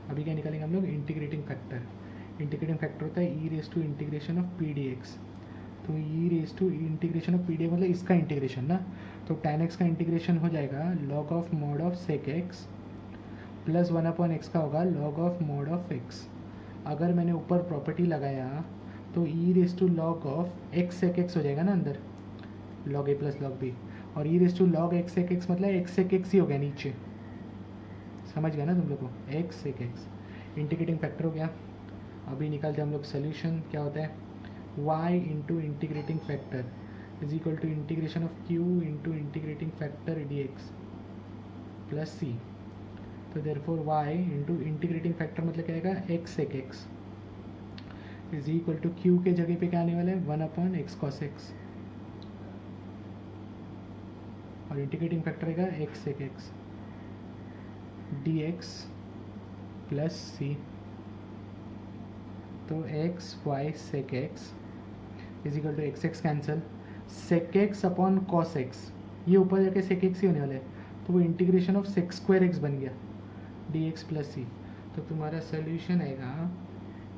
अभी क्या निकालेंगे हम लोग, इंटीग्रेटिंग फैक्टर। इंटीग्रेटिंग फैक्टर होता है e raise to integration of p d x, तो e raise to integration of p d मतलब इसका इंटीग्रेशन ना, तो tan x का इंटीग्रेशन हो जाएगा log of mod of sec x plus 1/x का होगा log of mod of x। अगर मैंने ऊपर प्रॉपर्टी लगाया तो e raise to log of x sec x हो जाएगा ना अंदर, log a plus log b, और e raise to log x sec x मतलब x सेक x ही हो गया नीचे, समझ गया ना तुम लोग को, x sec x। Integrating factor हो गया, अभी निकालते हम लोग सोल्यूशन। क्या होता है, y into integrating factor is equal to integration of q into integrating factor dx plus c। तो therefore y into integrating factor मतलब क्या आएगा, x sec x is equal to q के जगह पे क्या आने वाला है, 1/x cos x, और इंटीग्रेटिंग फैक्टर आएगा x sec x dx plus c। तो x y sec x is equal to x x cancel, sec x upon cos x, ये ऊपर जाके sec x ही होने वाला है, तो वो integration of sec square x बन गया dx प्लस c। तो तुम्हारा सोल्यूशन आएगा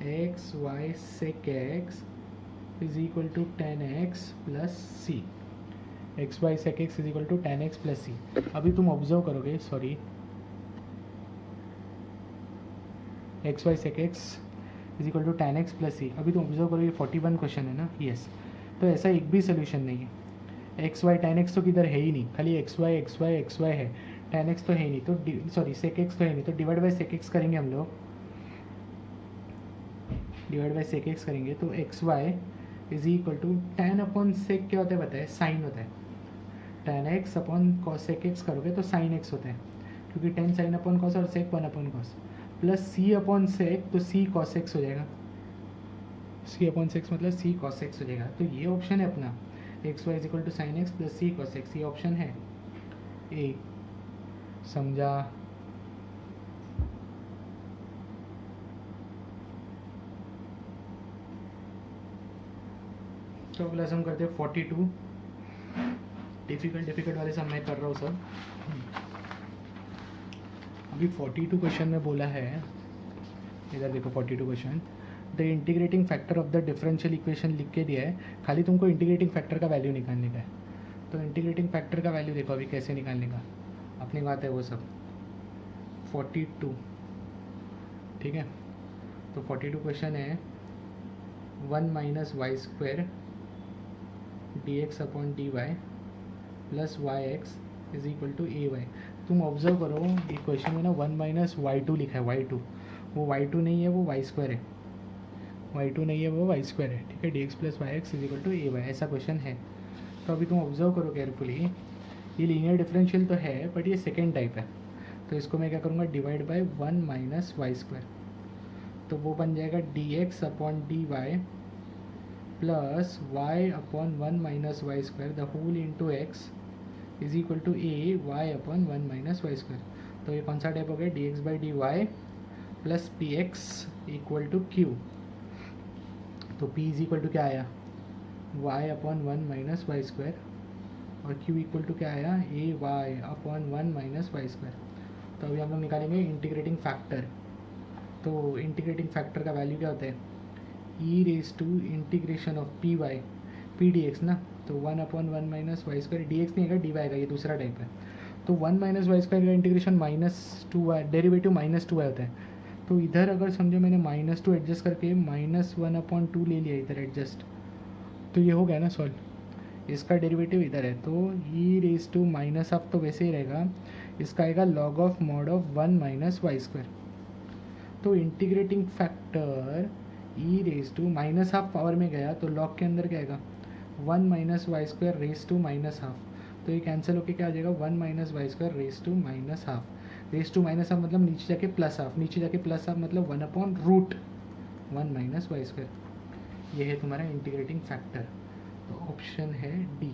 x y sec x is equal to tan x plus c, x y sec x is equal to tan x plus c. अभी तुम observe करोगे, sorry, x y sec x is equal to tan x plus c. अभी तुम observe करोगे 41 question है ना, yes. तो ऐसा एक भी सोल्यूशन नहीं है। एक्स वाई tan x तो किधर है ही नहीं, खाली एक्स वाई है, tan x तो है ही नहीं, तो सॉरी सेक एक्स तो है नहीं, तो डिवाइड बाई सेक एक्स करेंगे हम लोग, डिवाइड बाई सेक एक्स करेंगे तो x y is equal to tan upon sec क्या होता है बताए, साइन होता है, tan x upon cos sec x करोगे तो साइन x होता है, क्योंकि tan साइन अपॉन कॉस और sec 1 upon cos, plus c upon sec तो c कॉस एक्स हो जाएगा, c अपॉन सेक्स मतलब c कॉस एक्स हो जाएगा। तो ये ऑप्शन है अपना, x y is equal to sine x plus c cos x, ये ऑप्शन है ए। समझा? तो अगला सम करते हैं 42। डिफिकल्ट वाले सम मैं कर रहा हूँ सब। अभी 42 क्वेश्चन में बोला है, इधर देखो 42 question, the integrating factor of the differential equation लिख के दिया है, खाली तुमको इंटीग्रेटिंग फैक्टर का वैल्यू निकालने का है। तो इंटीग्रेटिंग फैक्टर का वैल्यू देखो अभी कैसे निकालने का, अपनी बात है वो सब। 42 ठीक है, तो 42 क्वेश्चन है 1 minus y square d x upon d y plus y x is equal to a y. तुम ऑब्जर्व करो ये क्वेश्चन में ना 1 माइनस वाई टू लिखा है, वाई टू, वो वाई टू नहीं है, वो वाई स्क्वायर है, वाई टू नहीं है, वो वाई स्क्वायर है, ठीक है। D x plus y x is equal to a y, ऐसा क्वेश्चन है। तो अभी तुम ऑब्जर्व करो केयरफुली, ये लीनियर डिफरेंशियल तो है बट ये सेकेंड टाइप है, तो इसको मैं क्या करूँगा, divide by 1 minus y square, तो वो बन जाएगा d x upon d y plus y upon 1 minus y square the whole into x is equal to a y upon 1 minus y square. तो ये कौन सा टाइप हो गया, d x by d y plus p x equal to q. तो p is equal to क्या आया, y upon 1 minus y square, और q इक्वल टू क्या आया, a y upon 1 minus y square. तो अभी हम लोग निकालेंगे इंटीग्रेटिंग फैक्टर। तो इंटीग्रेटिंग फैक्टर का वैल्यू क्या होता है, e raise to integration of p y p d x ना, तो 1 upon 1 minus y square, d x नहीं आएगा डी वाई का, ये दूसरा टाइप है। तो 1 माइनस वाई स्क्वायर का इंटीग्रेशन -2y, डेरिवेटिव -2y होता है। तो इधर अगर समझो मैंने -2 एडजस्ट करके -1/2 ले लिया इधर एडजस्ट, तो ये हो गया ना सॉल्व। इसका डेरिवेटिव इधर है, तो e raise to minus of तो वैसे ही रहेगा, इसका आएगा log of mod of 1 minus y square. तो integrating factor e raise to minus half power में गया तो लॉग के अंदर क्या आएगा, 1 minus y square raise to minus half, तो ये कैंसिल होके क्या आ जाएगा, 1 minus y square raise to minus half, raise to minus half मतलब नीचे जाके प्लस हाफ, नीचे जाके प्लस हाफ मतलब 1 upon root 1 minus y square. ये है तुम्हारा इंटीग्रेटिंग फैक्टर, तो ऑप्शन है D,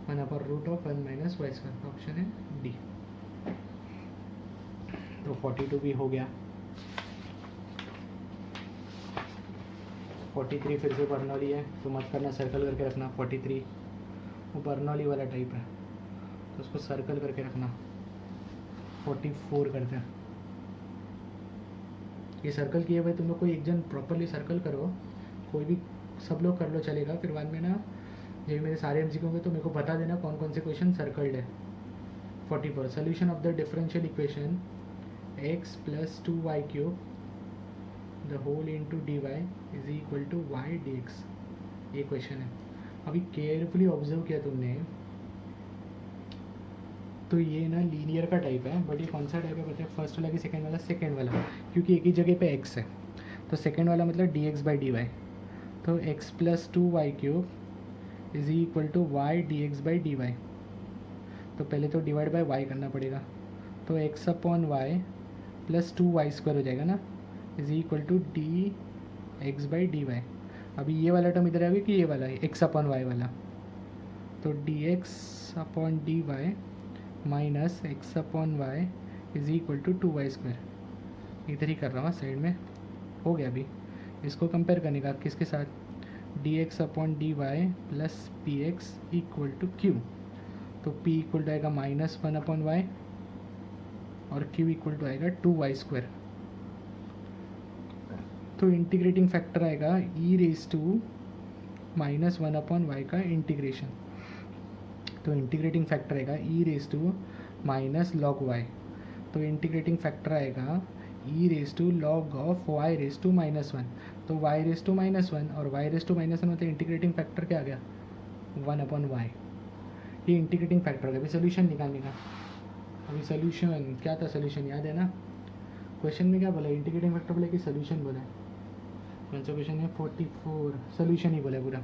1 upon root of 1 minus y square, तो ऑप्शन है डी। तो 42 भी हो गया। 43 फिर से बर्नौली है, तो मत करना, सर्कल करके रखना। 43 वो बर्नौली वाला टाइप है, तो उसको सर्कल करके रखना। 44 करते हैं, ये सर्कल किए भाई तुम लोग कोई एक जन प्रॉपरली सर्कल करो, कोई भी सब लोग कर लो चलेगा, फिर बाद में ना जब मेरे सारे एमसीक्यू होंगे तो मेरे को बता देना कौन कौन से क्वेश्चन सर्कल्ड है। 44 solution of the differential equation x plus 2y cube the whole into d y is equal to y d x, ये क्वेश्चन है। अभी केयरफुली ऑब्जर्व किया तुमने, तो ये ना लीनियर का टाइप है, बट ये कौन सा टाइप है पता है, फर्स्ट वाला कि सेकेंड वाला, सेकेंड वाला, क्योंकि एक ही जगह पे x है, तो सेकेंड वाला मतलब d x by d y, तो x plus two y cube is equal to y d x by d y. तो पहले तो डिवाइड बाई वाई करना पड़ेगा, तो x upon y plus two y square हो जाएगा ना, is equal to d x by d y. अभी ये वाला टर्म इधर आएगा कि ये वाला है एक्स अपॉन वाई वाला, तो d x upon d y minus x upon y is equal to two y square. इधर ही कर रहा हूँ साइड में, हो गया। अभी इसको कंपेयर करने का किसके साथ, d x upon d y plus p x equal to q. तो p इक्वल टू आएगा माइनस वन अपॉन वाई और q इक्वल टू आएगा टू वाई स्क्वायर। तो इंटीग्रेटिंग फैक्टर आएगा e raise to minus one upon y का integration. तो integrating factor आएगा e raise to minus log y. तो integrating factor आएगा e raise to log of y raise to minus one. तो y raise to minus one और y raise to minus one मतलब integrating factor क्या आ गया, one upon y. ये integrating factor है। अभी सोल्यूशन निकालने का, अभी सोल्यूशन क्या था, सोल्यूशन याद है ना, क्वेश्चन में क्या बोला, इंटीग्रेटिंग फैक्टर बोला कि सोल्यूशन बोला है। कौन सा क्वेश्चन है, 44, सोल्यूशन ही बोला पूरा।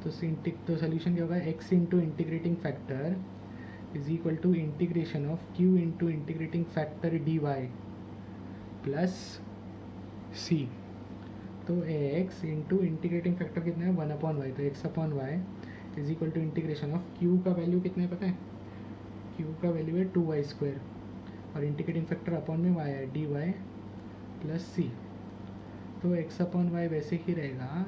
तो सोल्यूशन क्या होगा, x into integrating factor is equal to integration of q into integrating factor d y plus c. तो एक्स इंटू इंटीग्रेटिंग फैक्टर कितना है, वन अपॉन वाई, तो x upon y is equal to integration of q का value कितना है पता है, q का वैल्यू है टू वाई स्क्वायर और इंटीग्रेटिंग फैक्टर अपॉन में वाई है, डी वाई प्लस सी। तो एक्स अपॉन वाई वैसे ही रहेगा,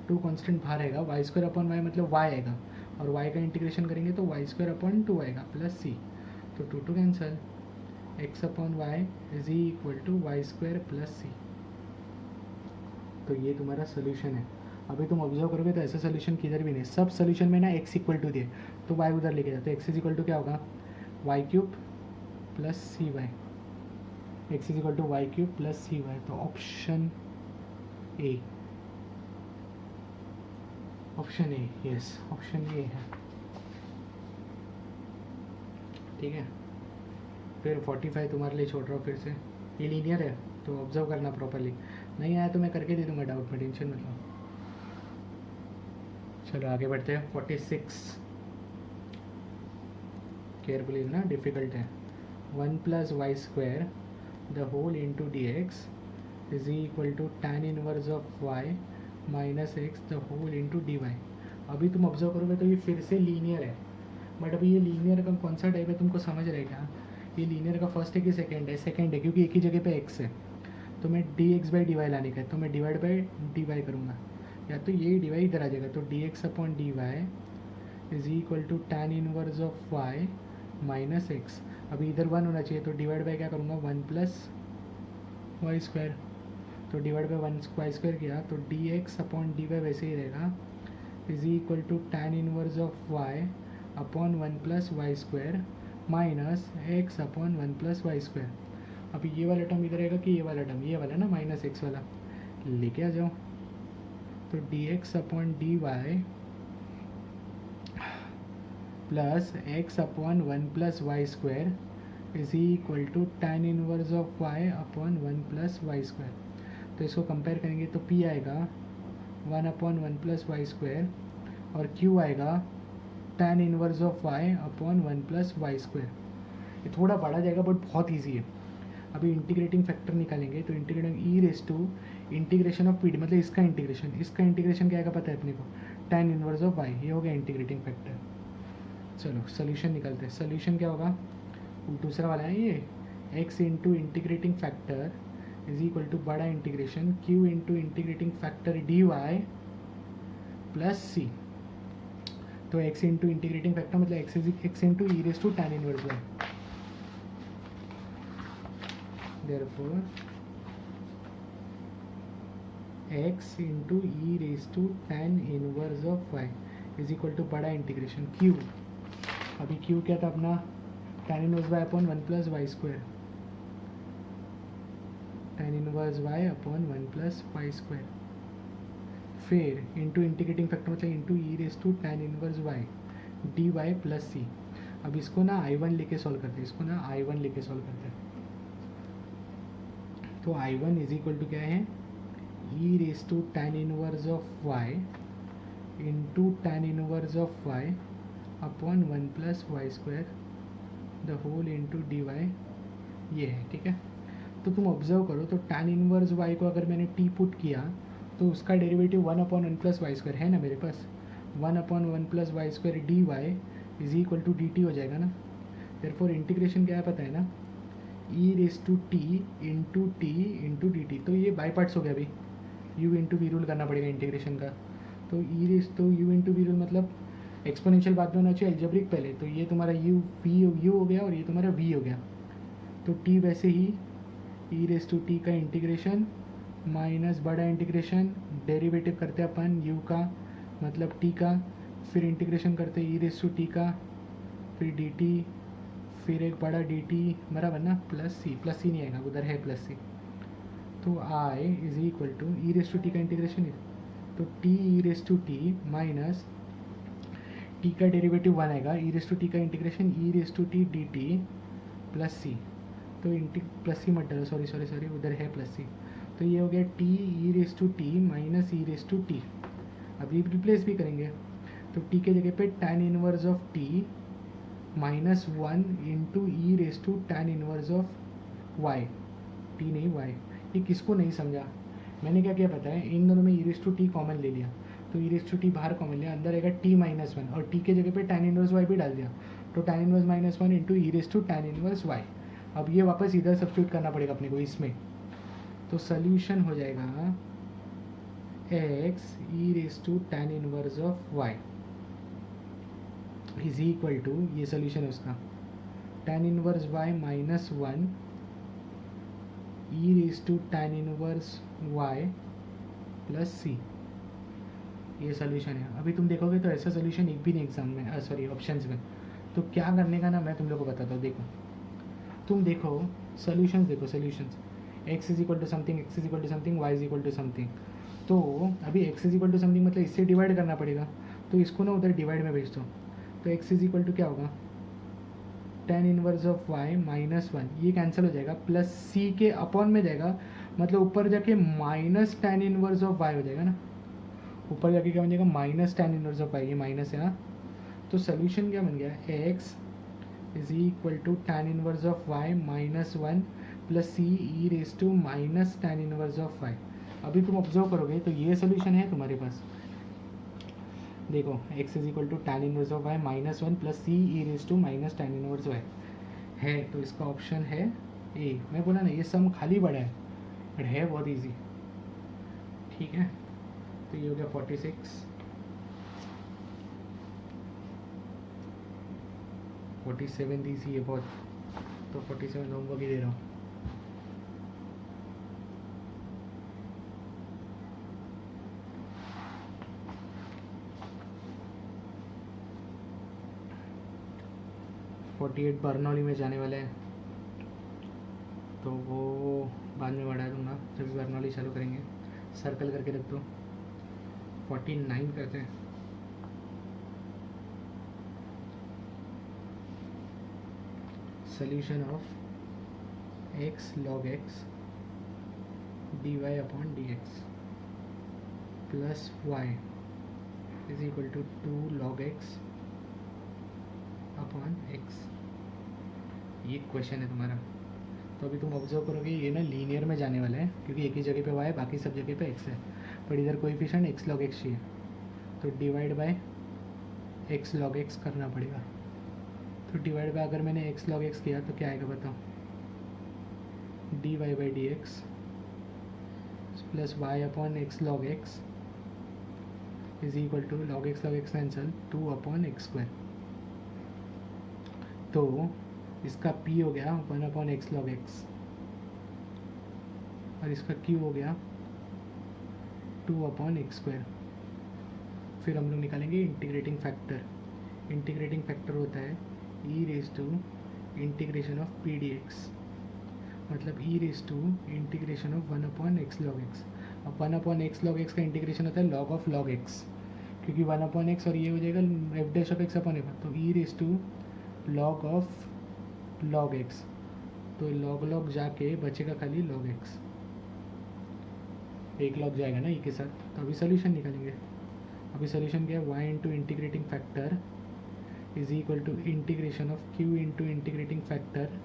टू कॉन्स्टेंट बाहर रहेगा, वाई स्क्वायर अपॉन वाई मतलब वाई आएगा और वाई का इंटीग्रेशन करेंगे तो वाई स्क्वायर अपॉन टू आएगा प्लस सी। तो two two cancel, x upon y is equal to y square plus c. तो ये तुम्हारा सोल्यूशन है। अभी तुम ऑब्जर्व करोगे तो ऐसा सोल्यूशन किधर भी नहीं, सब सोल्यूशन में ना एक्स इक्वल टू दिए तो वाई उधर लेके जाते, एक्स इज इक्वल टू क्या होगा, y cube plus c y, x is equal to y cube plus c y. तो option a, option a, yes option a है, ठीक है। फिर 45 तुम्हारे लिए छोड़ रहा हूँ फिर से, ये लीनियर है तो ऑब्जर्व करना प्रॉपरली, नहीं आया तो मैं करके दे दूँगा डाउट में, टेंशन मत लो। चलो आगे बढ़ते हैं, 46 केयरफुली ना, डिफ़िकल्ट है। One plus y square the whole into d x is equal to tan inverse of y minus x the whole into d y. अभी तुम ऑब्जर्व करोगे तो ये फिर से लीनियर है, बट अभी ये लीनियर का कौन सा टाइप है तुमको समझ रहे क्या, ये लीनियर का फर्स्ट है कि सेकेंड है, सेकेंड है क्योंकि एक ही जगह पे एक्स है। तो मैं d x by d y लाने का है तो मैं डिवाइड बाई डी वाई करूँगा, या तो ये डी वाई इधर आ जाएगा, तो d x upon d y is equal to tan inverse of y minus x. अभी इधर वन होना चाहिए तो डिवाइड बाई क्या करूँगा, वन प्लस वाई स्क्वायर। तो divide by one y square किया तो d x upon d y वैसे ही रहेगा, is equal to tan inverse of y upon one plus y square minus x upon one plus y square. अभी ये वाला term इधर रहेगा कि ये वाला टर्म, ये वाला ना माइनस एक्स वाला, लेके आ जाओ। तो d x upon d y plus x upon one plus y square is equal to tan inverse of y upon one plus y square. तो इसको कंपेयर करेंगे तो p आएगा one upon one plus y square और q आएगा tan inverse of y upon one plus y square. ये थोड़ा बढ़ा जाएगा बट बहुत ईजी है। अभी इंटीग्रेटिंग फैक्टर निकालेंगे तो integrating e raise to integration of p d, मतलब इसका इंटीग्रेशन क्या आएगा पता है अपने को, टैन इनवर्स ऑफ वाई, ये हो गया इंटीग्रेटिंग फैक्टर। चलो सोल्यूशन निकालते हैं, सोल्यूशन क्या होगा, दूसरा वाला है ये, x into integrating factor is equal to बड़ा integration q into integrating factor d y plus c. तो एक्स इंटू इंटीग्रेटिंग फैक्टर मतलब x into e raise to tan inverse y, therefore x into e raise to tan inverse of y is equal to बड़ा integration q। अभी q क्या था अपना, tan inverse y upon one plus y square, tan inverse y upon one plus y square, फिर into integrating factor मतलब into e raise to tan inverse y d y plus c. अब इसको ना I1 लेके solve करते हैं, इसको ना I1 लेके सॉल्व करते हैं। तो I1 इज इक्वल टू क्या है, e raise to tan inverse of y into tan inverse of y upon 1 plus y square the whole into d y, ये है, ठीक है। तो तुम ऑब्जर्व करो, तो tan इनवर्स y को अगर मैंने t पुट किया तो उसका डेरिवेटिव 1/1 प्लस वाई स्क्वायर है ना मेरे पास, 1/1 plus y square d y is equal to d t हो जाएगा ना। देयरफॉर इंटीग्रेशन क्या है पता है ना, e raise to t into d t. तो ये बाई पार्ट्स हो गया अभी, यू इंटू वी रूल करना पड़ेगा इंटीग्रेशन का। तो ई रेस तो यू इंटू वी रूल मतलब एक्सपोनेंशियल बाद में होना चाहिए, एल्जेब्रिक पहले। तो ये तुम्हारा यू हो गया और ये तुम्हारा वी हो गया। तो टी वैसे ही ई रेस टू टी का इंटीग्रेशन माइनस बड़ा इंटीग्रेशन, डेरिवेटिव करते हैं अपन यू का मतलब टी का, फिर इंटीग्रेशन करते ई रेस टू टी का, फिर डी टी, फिर एक बड़ा डी टी बराबर ना प्लस सी नहीं आएगा, उधर है प्लस सी। तो I is equal to e raise to t का इंटीग्रेशन, तो t e raise to t minus t का डेरिवेटिव 1 आएगा, ई रेस टू टी का integration e raise to t d t plus c. तो plus सी मत डालो, sorry उधर है प्लस सी। तो ये हो गया t e raise to t minus e raise to t. अभी रिप्लेस भी करेंगे, तो टी के जगह पे tan inverse of t minus 1 into e raise to tan inverse of y, t नहीं वाई। ये किसको नहीं समझा, मैंने क्या किया पता है, इन दोनों में ई रेस टू टी कॉमन ले लिया, तो ई रेस टू टी बाहर कॉमन लिया, अंदर आएगा टी माइनस 1 और टी के जगह पे tan इनवर्स वाई भी डाल दिया। तो tan inverse minus 1 into e raise to tan inverse y. अब ये वापस इधर सब्स्टिट्यूट करना पड़ेगा अपने को इसमें, तो सोल्यूशन हो जाएगा x e raise to tan inverse of y is equal to, ये सोल्यूशन है उसका, tan inverse y minus 1 e raise to tan inverse y plus c, ये सोल्यूशन है। अभी तुम देखोगे तो ऐसा सोल्यूशन एक भी नहीं एग्जाम में, सॉरी ऑप्शंस में। तो क्या करने का ना मैं तुम लोग को बताता हूँ, देखो तुम देखो सोल्यूशंस, देखो solutions x is equal to something, x is equal to something, y is equal to something. तो अभी x is equal to something मतलब इससे डिवाइड करना पड़ेगा, तो इसको ना उधर डिवाइड में भेज दो। तो x इज इक्वल टू क्या होगा, tan inverse of y minus 1, ये कैंसिल हो जाएगा, प्लस c के अपॉन में जाएगा, मतलब ऊपर जाके minus tan inverse of y हो जाएगा ना, ऊपर जाके क्या बन जाएगा minus tan inverse of y, ये माइनस है ना। तो सोल्यूशन क्या बन गया, x is equal to tan inverse of y minus 1 plus c e raise to minus tan inverse of y। अभी तुम ऑब्जर्व करोगे तो ये सोल्यूशन है तुम्हारे पास, देखो x is equal to tan inverse of y minus 1 plus c e raise to minus tan inverse y है। तो इसका ऑप्शन है ए। मैं बोला ना ये सम खाली बड़ा है बट है बहुत ईजी, ठीक है। तो ये हो गया 46, 47 ईजी है बहुत, तो 47 होमवर्क ही दे रहा हूँ। बर्नौली में जाने वाले हैं, तो वो बाद में बढ़ा दूंगा जब बर्नौली चालू करेंगे। सर्कल करके रख दो, 49 करते हैं। Solution of x log x dy upon dx plus y is equal to 2 log x upon x, ये क्वेश्चन है तुम्हारा। तो अभी तुम ऑब्जर्व करोगे ये ना लीनियर में जाने वाला है, क्योंकि एक ही जगह पे y है, बाकी सब जगह पे x है, पर इधर कोएफिशिएंट x log x ही है, तो divide by x log x करना पड़ेगा। तो डिवाइड बाय अगर मैंने x log x किया तो क्या आएगा बताओ, dy by d x plus y upon x log x is equal to log x cancel 2 upon x square. तो इसका p हो गया 1 अपॉन एक्स log x और इसका q हो गया 2 अपॉन एक्स स्क्वायर। फिर हम लोग निकालेंगे इंटीग्रेटिंग फैक्टर। इंटीग्रेटिंग फैक्टर होता है e raise to integration of p d x, मतलब e raise to integration of 1 upon x log x। अब 1 अपॉन एक्स log x का इंटीग्रेशन होता है log ऑफ log x, क्योंकि 1 अपॉन एक्स और ये हो जाएगा f dash of x upon f, तो e raise to log of log x, तो log जाके बचेगा खाली log x। एक लॉग जाएगा ना ई के साथ, तो अभी सोल्यूशन निकालेंगे। अभी सोल्यूशन क्या है, y into integrating factor is equal to integration of q into integrating factor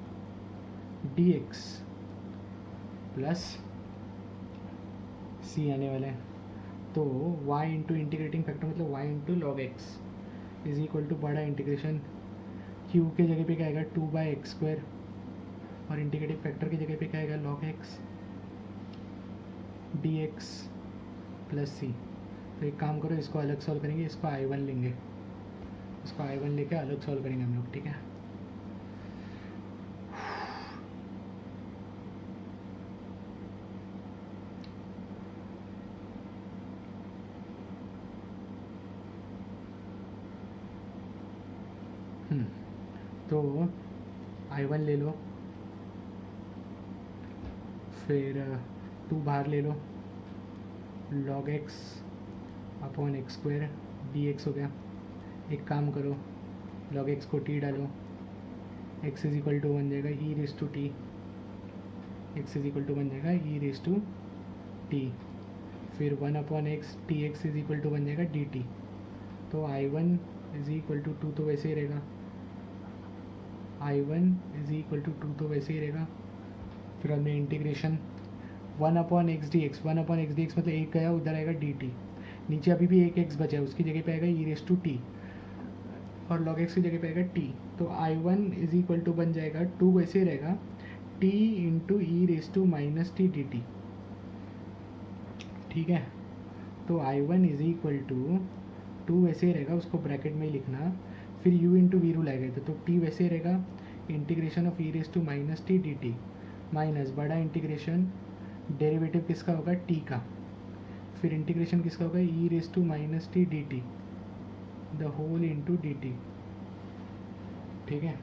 dx plus c आने वाला है। तो y इंटू इंटीग्रेटिंग फैक्टर मतलब y into log x is equal to बड़ा इंटीग्रेशन q के जगह पे क्या आएगा 2/x² और इंटीग्रेटिंग फैक्टर की जगह पे क्या आएगा log x dx plus c। तो एक काम करो, इसको अलग सॉल्व करेंगे, इसको I1 लेंगे, इसको I1 लेके अलग सॉल्व करेंगे हम लोग, ठीक है। तो I1 ले लो, फिर 2 बाहर ले लो, log x upon x² dx हो गया। एक काम करो, log x को t डालो, x इज इक्वल टू बन जाएगा e raise to t, x is equal to बन जाएगा e रेस टू टी, फिर 1 upon x t x is equal to बन जाएगा डी टी। तो I1 इज इक्वल टू 2 तो वैसे ही रहेगा, I1 इज इक्वल टू 2 तो वैसे ही रहेगा। फिर हमने integration 1 upon x d x, 1 upon x d x मतलब एक गया, उधर आएगा डी टी, नीचे अभी भी एक एक्स बचा है, उसकी जगह पे आएगा ई रेस टू टी और लॉग एक्स की जगह पे आएगा टी। तो I1 इज इक्वल टू बन जाएगा 2 वैसे ही रहेगा t into e raise to minus t d t, ठीक है। तो I1 इज इक्वल टू 2 वैसे ही रहेगा, उसको ब्रैकेट में ही लिखना, फिर u इंटू वी रूल आएगा, तो t वैसे ही रहेगा, integration of e raise to minus t d t minus बड़ा इंटीग्रेशन डेरिवेटिव किसका होगा t का, फिर इंटीग्रेशन किसका होगा e raise to minus t d t the whole into d t, ठीक है।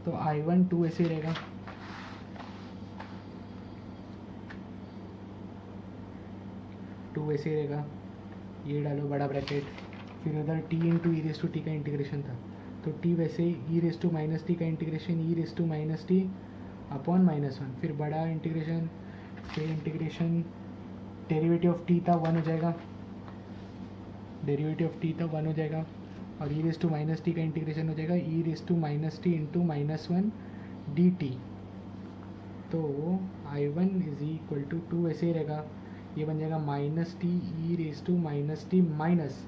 तो I1 2 ऐसे ही रहेगा, ऐसे ही रहेगा, ये डालो बड़ा ब्रैकेट, फिर उधर t into e raise to t का इंटीग्रेशन था, तो t वैसे ही e raise to minus t का integration e raise to minus t upon -1, फिर बड़ा इंटीग्रेशन, फिर इंटीग्रेशन डेरिवेटिव ऑफ t था 1 हो जाएगा, डेरिवेटिव ऑफ t था 1 हो जाएगा, और e raise to minus t का इंटीग्रेशन हो जाएगा e raise to minus t into -1 d t. तो I1 इज इक्वल टू 2 ऐसे ही रहेगा, ये बन जाएगा minus t e raise to minus t minus,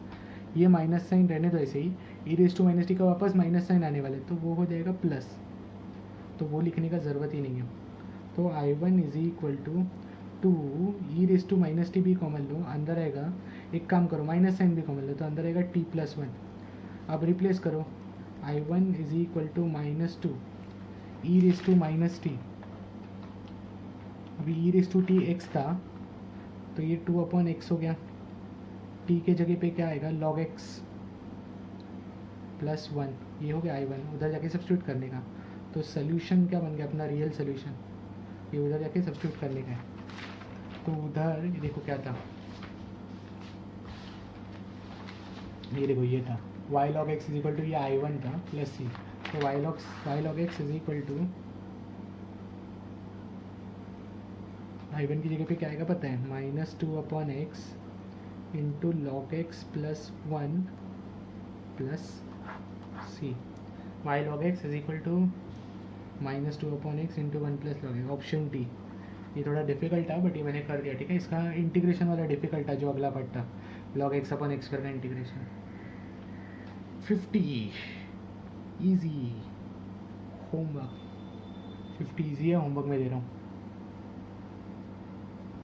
ये माइनस साइन रहने दो ऐसे ही, e raise to minus t का वापस माइनस साइन आने वाले, तो वो हो जाएगा प्लस, तो वो लिखने का ज़रूरत ही नहीं है। तो I1 is equal to 2 e raise to minus t भी कॉमन लो, अंदर आएगा, एक काम करो माइनस साइन भी कॉमन लो, तो अंदर आएगा टी प्लस 1। अब रिप्लेस करो, I1 is equal to -2 e raise to minus t, अभी e raise to t x था, तो ये 2 अपॉन एक्स हो गया, टी के जगह पे क्या आएगा log x प्लस 1, ये हो गया I1, उधर जाके सब्स्टिट्यूट करने का। तो सोल्यूशन क्या बन गया अपना रियल सोल्यूशन, ये उधर जाके सब्स्टिट्यूट करने का है। तो उधर ये देखो क्या था, ये देखो ये था y log x is equal to ये I1 था प्लस c, तो y log x is equal to I1 की जगह पे क्या आएगा पता है, -2 upon x into log x plus 1 plus c, y log x is equal to -2 upon x into 1 plus log x, option d. ये थोड़ा डिफिकल्ट था बट ये मैंने कर दिया, ठीक है। इसका इंटीग्रेशन वाला डिफिकल्ट था जो अगला पार्ट था, log x अपॉन एक्स का इंटीग्रेशन। 50 इजी होमवर्क, 50 इजी है, होमवर्क में दे रहा हूँ।